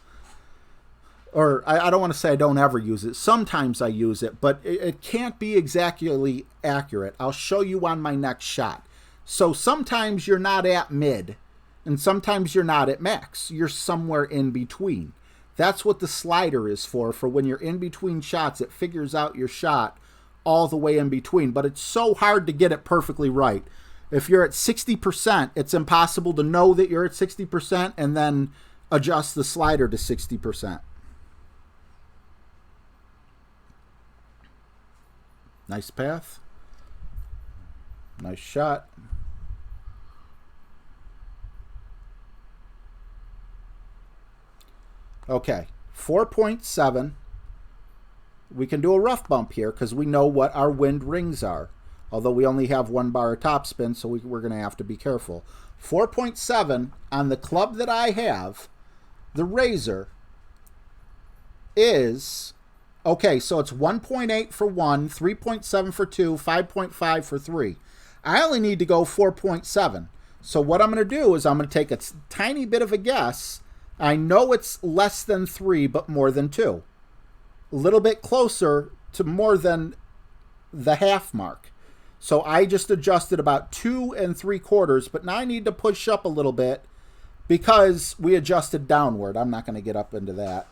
Or I don't want to say I don't ever use it. Sometimes I use it, but it can't be exactly accurate. I'll show you on my next shot. So sometimes you're not at mid, and sometimes you're not at max. You're somewhere in between. That's what the slider is for when you're in between shots. It figures out your shot all the way in between. But it's so hard to get it perfectly right. If you're at 60%, it's impossible to know that you're at 60% and then adjust the slider to 60%. Nice path. Nice shot. Okay, 4.7. We can do a rough bump here because we know what our wind rings are. Although we only have 1 bar of topspin, so we're going to have to be careful. 4.7 on the club that I have, the Razor, is... Okay, so it's 1.8 for 1, 3.7 for 2, 5.5 for 3. I only need to go 4.7. So what I'm going to do is I'm going to take a tiny bit of a guess. I know it's less than 3, but more than 2. A little bit closer to more than the half mark. So I just adjusted about 2 3/4, but now I need to push up a little bit because we adjusted downward. I'm not going to get up into that.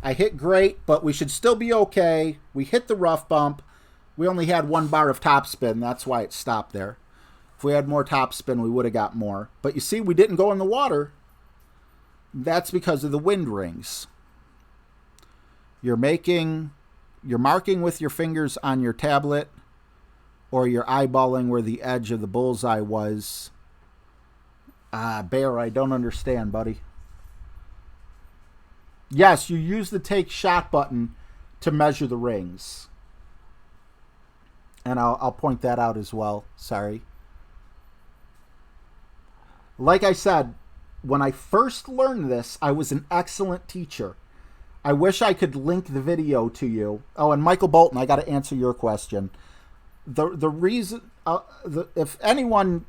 I hit great, but we should still be okay. We hit the rough bump. We only had 1 bar of topspin. That's why it stopped there. If we had more topspin, we would have got more. But you see, we didn't go in the water. That's because of the wind rings. You're marking with your fingers on your tablet, or you're eyeballing where the edge of the bullseye was. Bear, I don't understand, buddy. Yes, you use the take shot button to measure the rings. And I'll point that out as well. Sorry. Like I said, when I first learned this, I was an excellent teacher. I wish I could link the video to you. Oh, and Michael Bolton, I got to answer your question. The reason, if anyone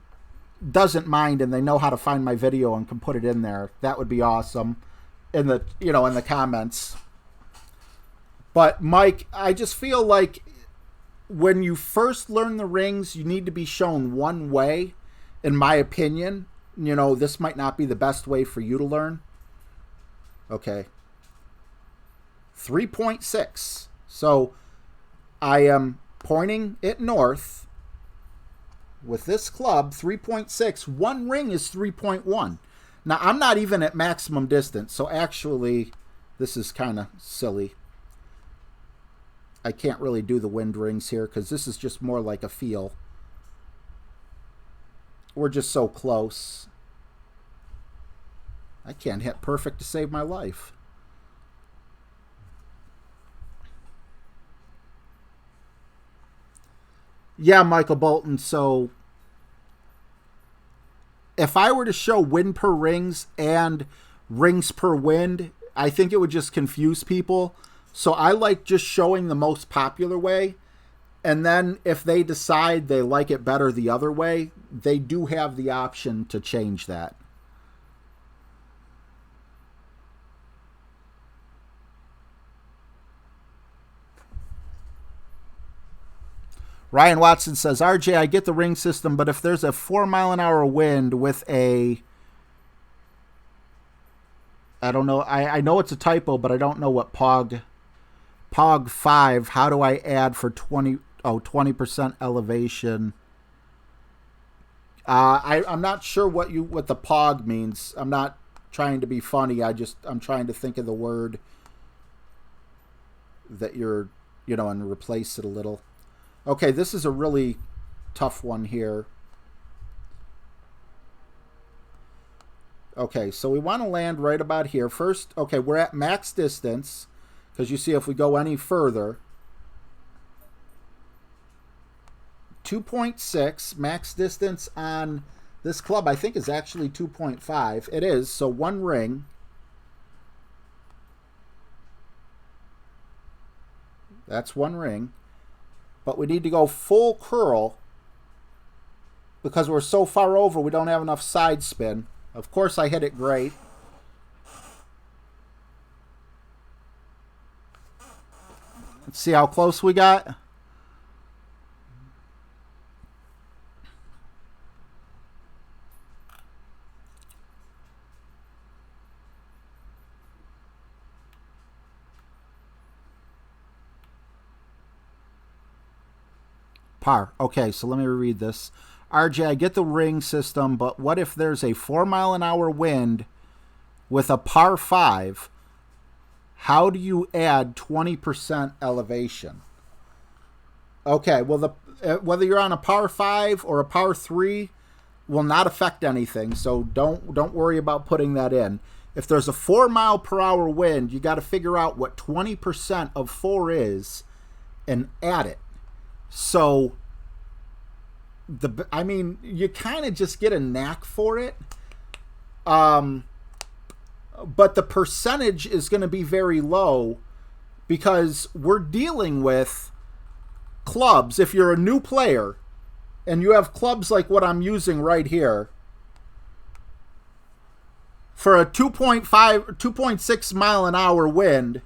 doesn't mind and they know how to find my video and can put it in there, that would be awesome. In the comments. But Mike, I just feel like when you first learn the rings, you need to be shown one way, in my opinion. This might not be the best way for you to learn. Okay. 3.6. So I am pointing it north with this club, 3.6. One ring is 3.1. Now, I'm not even at maximum distance, so actually, this is kind of silly. I can't really do the wind rings here because this is just more like a feel. We're just so close. I can't hit perfect to save my life. Yeah, Michael Bolton, so if I were to show wind per rings and rings per wind, I think it would just confuse people. So I like just showing the most popular way. And then if they decide they like it better the other way, they do have the option to change that. Ryan Watson says, RJ, I get the ring system, but if there's a 4-mile-an-hour wind with a... I don't know. I know it's a typo, but I don't know what POG 5. How do I add for 20% elevation? I'm not sure what the POG means. I'm not trying to be funny. I'm trying to think of the word that you're, and replace it a little. Okay, this is a really tough one here. Okay, so we want to land right about here. First, okay, we're at max distance, because you see if we go any further, 2.6, max distance on this club I think is actually 2.5. It is, so one ring. That's one ring. But we need to go full curl because we're so far over we don't have enough side spin. Of course I hit it great. Let's see how close we got. Par. Okay, so let me reread this. RJ, I get the ring system, but what if there's a 4-mile-an-hour wind with a par 5? How do you add 20% elevation? Okay, well, whether you're on a par 5 or a par 3 will not affect anything, so don't worry about putting that in. If there's a 4-mile-per-hour wind, you got to figure out what 20% of 4 is and add it. So, I mean, you kind of just get a knack for it. But the percentage is going to be very low because we're dealing with clubs. If you're a new player and you have clubs like what I'm using right here, for a 2.6 mile an hour wind,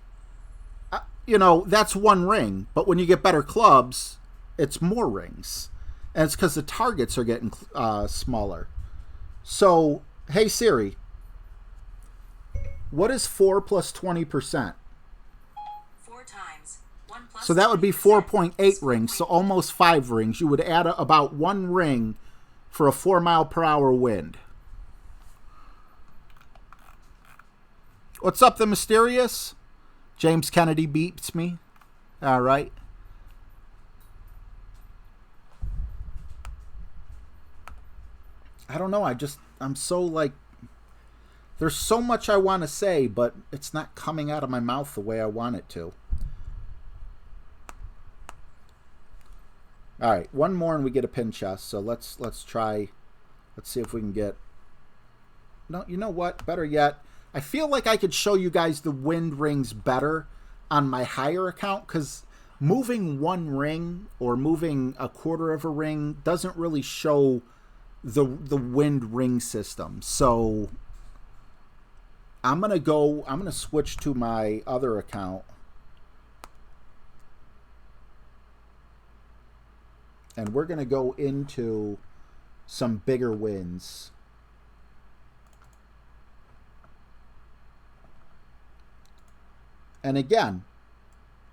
you know, that's one ring. But when you get better clubs, it's more rings. And it's because the targets are getting smaller. So, hey Siri, what is 4 plus 20%? 4 times 1 plus. So that would be 4.8 rings, so almost 5 rings. You would add about 1 ring for a 4-mile-per-hour wind. What's up, the mysterious? James Kennedy beeps me. All right. I don't know. I'm so like, there's so much I want to say, but it's not coming out of my mouth the way I want it to. All right, one more and we get a pin chest. So let's try. Let's see if we can get. No, you know what? Better yet, I feel like I could show you guys the wind rings better on my higher account because moving one ring or moving a quarter of a ring doesn't really show the wind ring system. So I'm gonna switch to my other account and we're gonna go into some bigger wins. And again,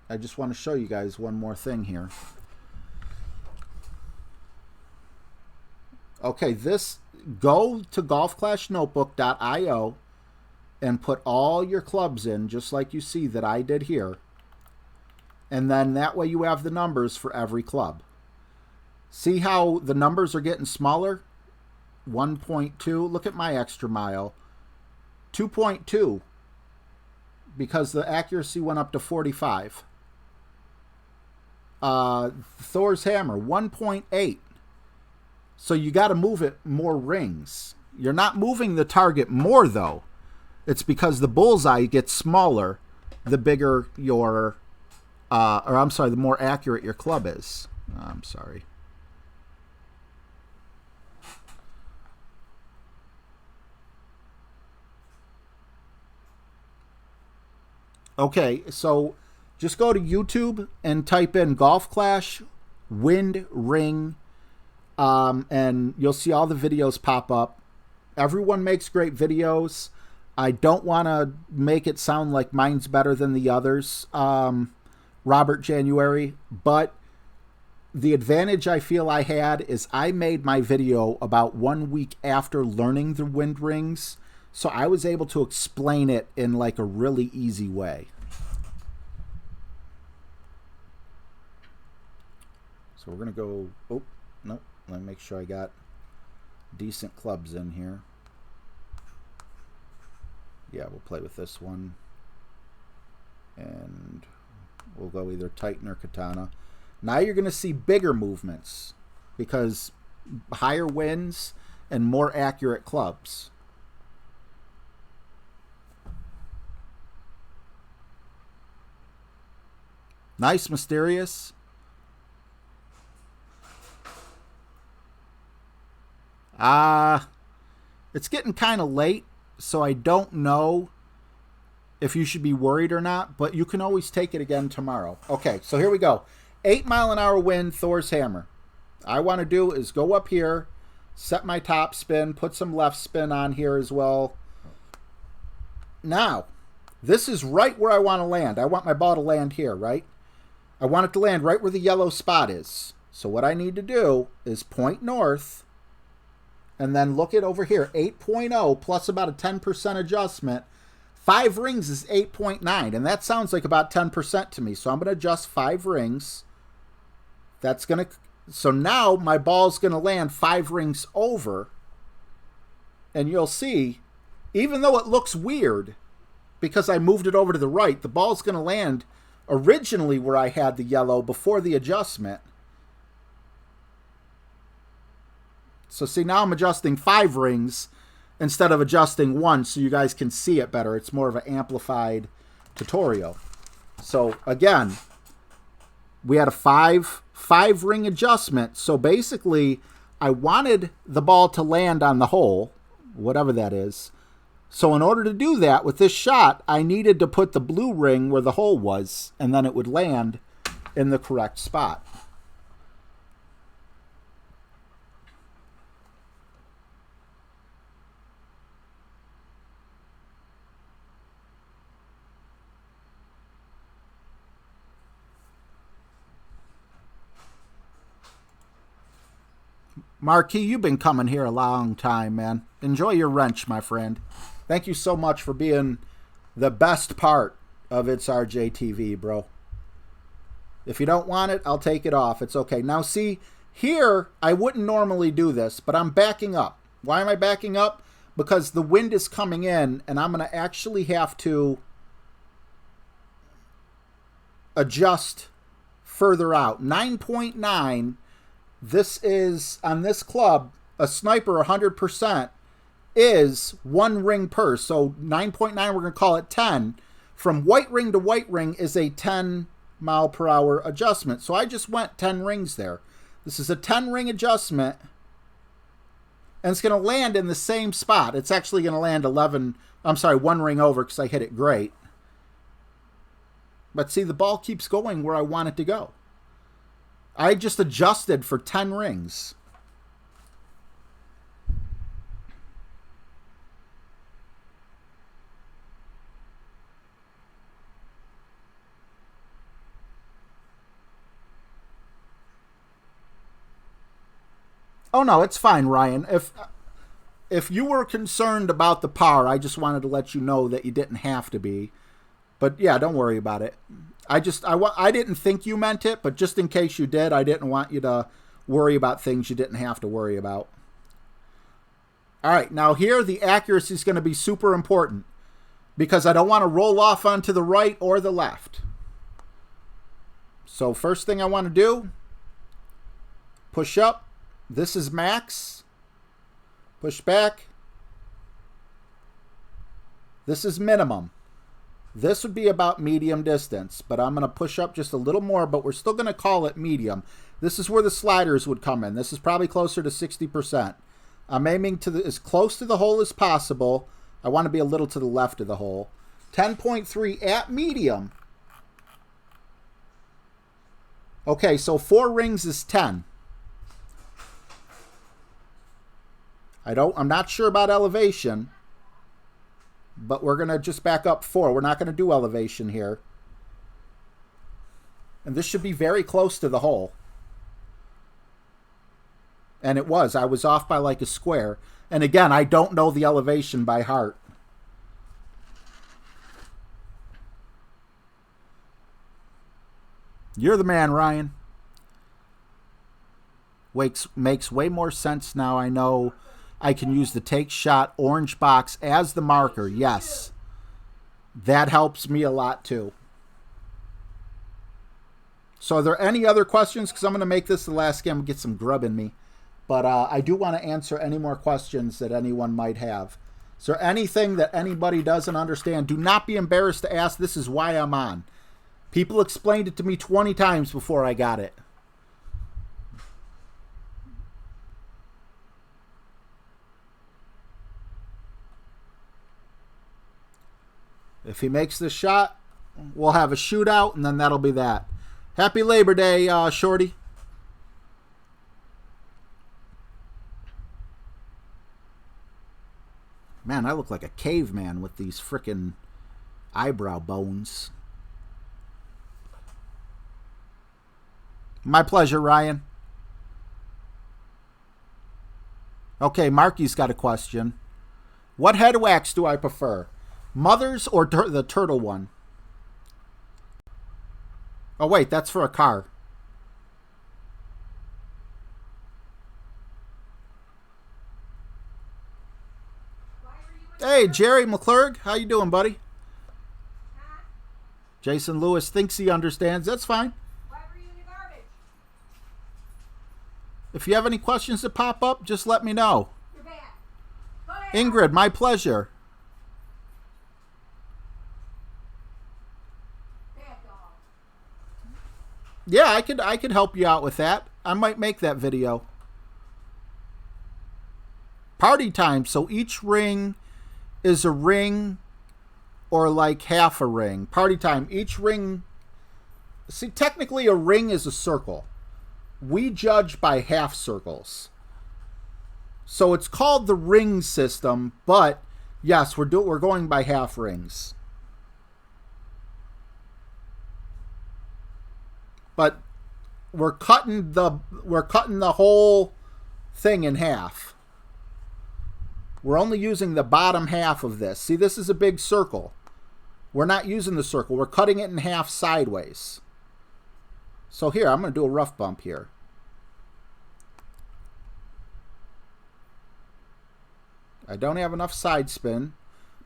I just want to show you guys one more thing here. Okay, go to golfclashnotebook.io and put all your clubs in, just like you see that I did here. And then that way you have the numbers for every club. See how the numbers are getting smaller? 1.2. Look at my extra mile. 2.2. Because the accuracy went up to 45. Thor's hammer, 1.8. So you got to move it more rings. You're not moving the target more, though. It's because the bullseye gets smaller the bigger your, the more accurate your club is. I'm sorry. Okay, so just go to YouTube and type in Golf Clash Wind Ring, and you'll see all the videos pop up. Everyone makes great videos. I don't want to make it sound like mine's better than the others, Robert January, but the advantage I feel I had is I made my video about 1 week after learning the wind rings. So I was able to explain it in like a really easy way. So we're going to go, oh, no, Let me make sure I got decent clubs in here. Yeah, we'll play with this one. And we'll go either Titan or Katana. Now you're going to see bigger movements because higher wins and more accurate clubs. Nice, Mysterious. It's getting kind of late, so I don't know if you should be worried or not, but you can always take it again tomorrow. Okay, so here we go. 8-mile-an-hour wind, Thor's hammer. I want to do is go up here, set my top spin, put some left spin on here as well. Now, this is right where I want to land. I want my ball to land here, right? I want it to land right where the yellow spot is. So what I need to do is point north and then look at over here, 8.0 plus about a 10% adjustment. 5 rings is 8.9, and that sounds like about 10% to me. So I'm going to adjust 5 rings. That's going to, so now my ball's going to land 5 rings over. And you'll see, even though it looks weird, because I moved it over to the right, the ball's going to land originally where I had the yellow before the adjustment. So see, now I'm adjusting 5 rings instead of adjusting 1 so you guys can see it better. It's more of an amplified tutorial. So again, we had a 5 ring adjustment. So basically, I wanted the ball to land on the hole, whatever that is. So in order to do that with this shot, I needed to put the blue ring where the hole was, and then it would land in the correct spot. Marquis, you've been coming here a long time, man. Enjoy your wrench, my friend. Thank you so much for being the best part of It's RJ TV, bro. If you don't want it, I'll take it off. It's okay. Now, see, here, I wouldn't normally do this, but I'm backing up. Why am I backing up? Because the wind is coming in, and I'm going to actually have to adjust further out. 9.9. This is, on this club, a sniper 100% is 1 ring per. So 9.9, we're going to call it 10. From white ring to white ring is a 10 mile per hour adjustment. So I just went 10 rings there. This is a 10 ring adjustment. And it's going to land in the same spot. It's actually going to land 1 ring over because I hit it great. But see, the ball keeps going where I want it to go. I just adjusted for 10 rings. Oh no, it's fine, Ryan. If you were concerned about the par, I just wanted to let you know that you didn't have to be. But yeah, don't worry about it. I didn't think you meant it, but just in case you did, I didn't want you to worry about things you didn't have to worry about. All right, now here the accuracy is going to be super important because I don't want to roll off onto the right or the left. So first thing I want to do, push up. This is max. Push back. This is minimum. This would be about medium distance, but I'm going to push up just a little more, but we're still going to call it medium. This is where the sliders would come in. This is probably closer to 60%. I'm aiming to as close to the hole as possible. I want to be a little to the left of the hole. 10.3 at medium. Okay, so 4 rings is 10. I'm not sure about elevation, but we're going to just back up 4. We're not going to do elevation here. And this should be very close to the hole. And it was. I was off by like a square. And again, I don't know the elevation by heart. You're the man, Ryan. Makes way more sense now. I know I can use the take shot orange box as the marker. Yes. That helps me a lot too. So are there any other questions? Because I'm going to make this the last game and get some grub in me. But I do want to answer any more questions that anyone might have. Is there anything that anybody doesn't understand? Do not be embarrassed to ask. This is why I'm on. People explained it to me 20 times before I got it. If he makes this shot, we'll have a shootout, and then that'll be that. Happy Labor Day, Shorty. Man, I look like a caveman with these frickin' eyebrow bones. My pleasure, Ryan. Okay, Marky's got a question. What head wax do I prefer? Mother's or the turtle one? Oh, wait, that's for a car. Hey, Jerry McClurg. How you doing, buddy? Jason Lewis thinks he understands. That's fine. If you have any questions that pop up, just let me know. Ingrid, my pleasure. Yeah, I could help you out with that. I might make that video. Party time. So each ring is a ring or like half a ring. Party time. Each ring. See, technically a ring is a circle. We judge by half circles. So it's called the ring system, but yes, we're going by half rings. But we're cutting the whole thing in half. We're only using the bottom half of this. See, this is a big circle. We're not using the circle. We're cutting it in half sideways. So here, I'm going to do a rough bump here. I don't have enough side spin,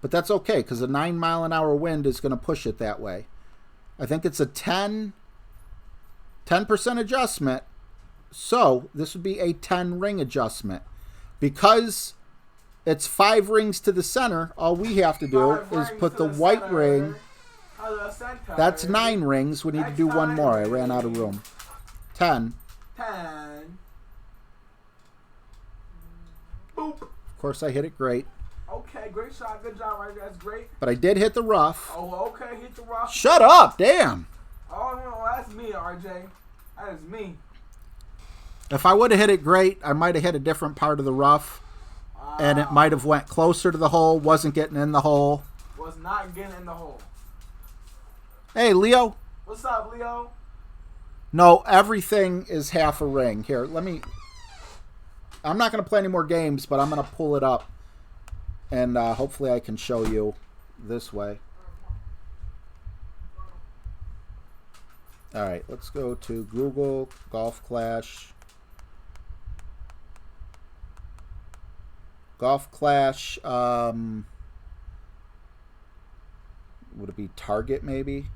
but that's okay because a 9-mile-an-hour wind is going to push it that way. I think it's a 10% adjustment. So this would be a 10 ring adjustment. Because it's 5 rings to the center, all we have to do is put the white ring. That's 9 rings. We need to do one more. I ran out of room. 10. 10. Boop. Of course, I hit it great. Okay, great shot. Good job, right there. That's great. But I did hit the rough. Oh, okay. Hit the rough. Shut up. Damn. Oh, no. That's me, RJ. That is me. If I would have hit it great, I might have hit a different part of the rough. And it might have went closer to the hole. Wasn't getting in the hole. Was not getting in the hole. Hey, Leo. What's up, Leo? No, everything is half a ring. Here, let me... I'm not going to play any more games, but I'm going to pull it up. And hopefully I can show you this way. All right, let's go to Google, Golf Clash. Golf Clash, would it be Target maybe?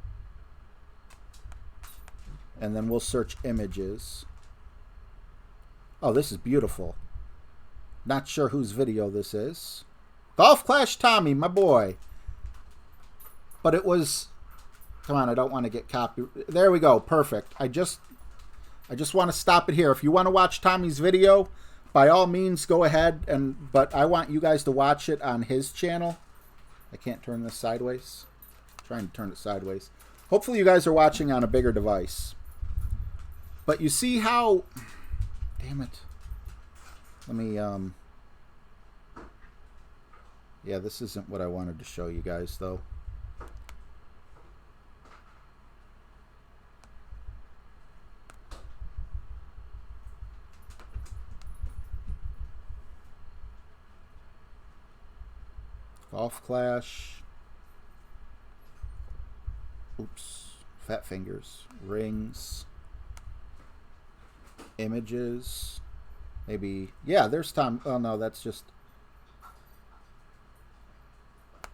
And then we'll search images. Oh, this is beautiful. Not sure whose video this is. Golf Clash Tommy, my boy. But it was... Come on, I don't want to get copy. There we go. Perfect. I just want to stop it here. If you want to watch Tommy's video, by all means, go ahead. But I want you guys to watch it on his channel. I can't turn this sideways. I'm trying to turn it sideways. Hopefully you guys are watching on a bigger device. But you see how... Damn it. Let me... Yeah, this isn't what I wanted to show you guys, though. Golf Clash. Oops. Fat fingers. Rings. images. Maybe, yeah, there's Tom. Oh, no, that's just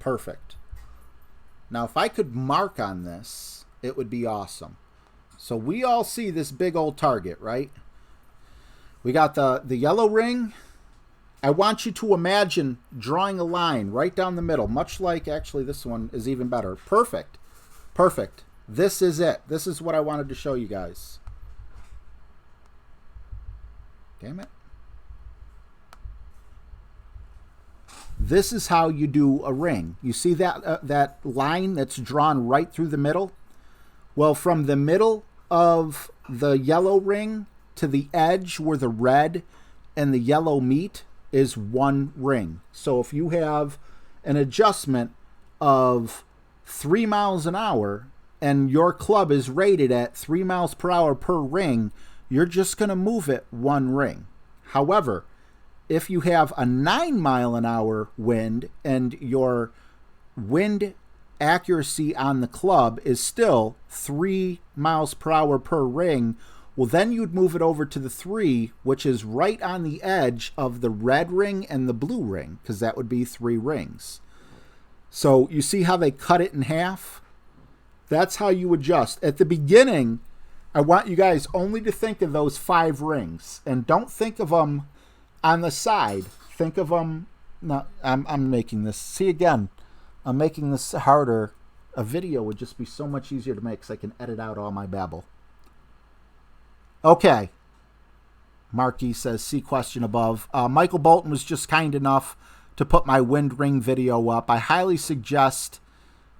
perfect. Now, if I could mark on this, it would be awesome. So we all see this big old target, right? We got the yellow ring. I want you to imagine drawing a line right down the middle, much like, actually, this one is even better. Perfect. Perfect. This is it. This is what I wanted to show you guys. Damn it. This is how you do a ring. You see that that line that's drawn right through the middle? Well, from the middle of the yellow ring to the edge where the red and the yellow meet is one ring. So if you have an adjustment of 3 miles an hour and your club is rated at 3 miles per hour per ring, you're just going to move it one ring. However, if you have a 9 mile an hour wind and your wind accuracy on the club is still 3 miles per hour per ring, well, then you'd move it over to the 3, which is right on the edge of the red ring and the blue ring, because that would be 3 rings. So you see how they cut it in half? That's how you adjust. At the beginning, I want you guys only to think of those 5 rings, and don't think of them on the side. Think of them. No, I'm making this. See, again, I'm making this harder. A video would just be so much easier to make because I can edit out all my babble. Okay. Marky says, see question above. Michael Bolton was just kind enough to put my wind ring video up. I highly suggest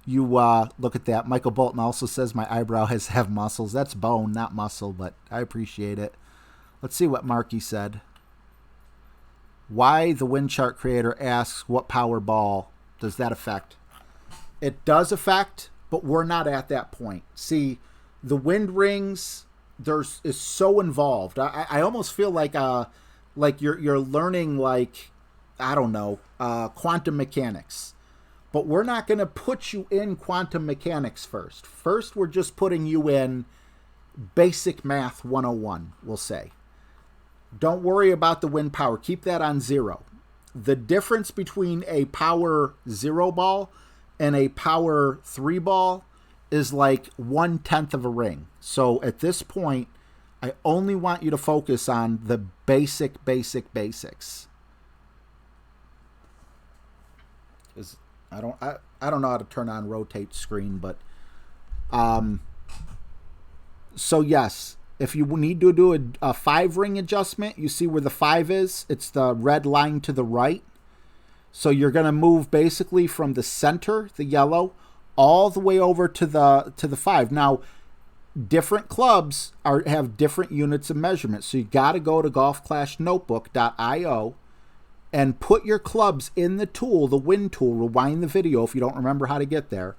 you look at that. Michael Bolton also says my eyebrow has have muscles. That's bone, not muscle, but I appreciate it. Let's see what Marky said. Why the wind chart creator asks what power ball does that affect? It does affect, but we're not at that point. See, the wind rings is so involved. I almost feel like you're learning, like, I don't know, quantum mechanics. But we're not going to put you in quantum mechanics first. First, we're just putting you in basic math 101, we'll say. Don't worry about the wind power. Keep that on 0. The difference between a power 0 ball and a power 3 ball is like 1/10 of a ring. So at this point, I only want you to focus on the basics. I don't know how to turn on rotate screen, but so yes, if you need to do a 5 ring adjustment, you see where the 5 is? It's the red line to the right. So you're going to move basically from the center, the yellow, all the way over to the 5. Now, different clubs have different units of measurement. So you got to go to golfclashnotebook.io and put your clubs in the tool, the wind tool. Rewind the video if you don't remember how to get there.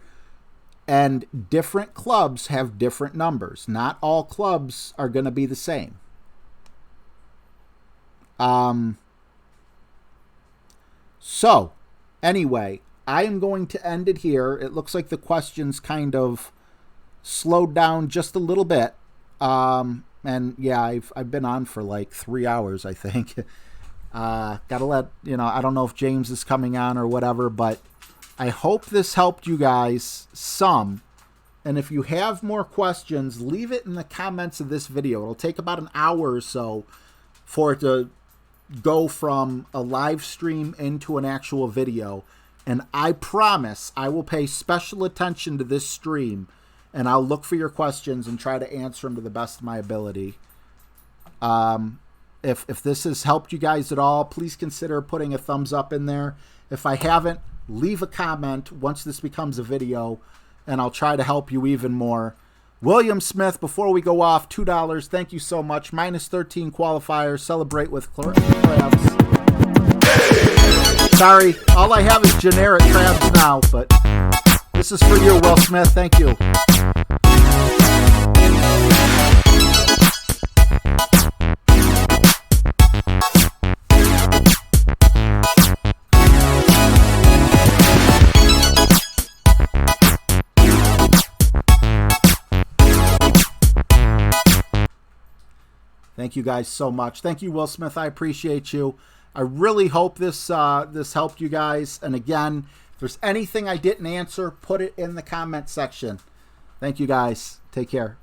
And different clubs have different numbers. Not all clubs are going to be the same. So, anyway, I am going to end it here. It looks like the questions kind of slowed down just a little bit. And yeah, I've been on for like 3 hours, I think. Gotta let, I don't know if James is coming on or whatever, but I hope this helped you guys some. And if you have more questions, leave it in the comments of this video. It'll take about an hour or so for it to go from a live stream into an actual video. And I promise I will pay special attention to this stream, and I'll look for your questions and try to answer them to the best of my ability. If this has helped you guys at all, please consider putting a thumbs up in there. If I haven't, leave a comment once this becomes a video, and I'll try to help you even more. William Smith, before we go off, $2. Thank you so much. -13 qualifier. Celebrate with crabs. Sorry, all I have is generic crabs now, but this is for you, Will Smith. Thank you. Thank you guys so much. Thank you, Will Smith. I appreciate you. I really hope this this helped you guys. And again, if there's anything I didn't answer, put it in the comment section. Thank you guys. Take care.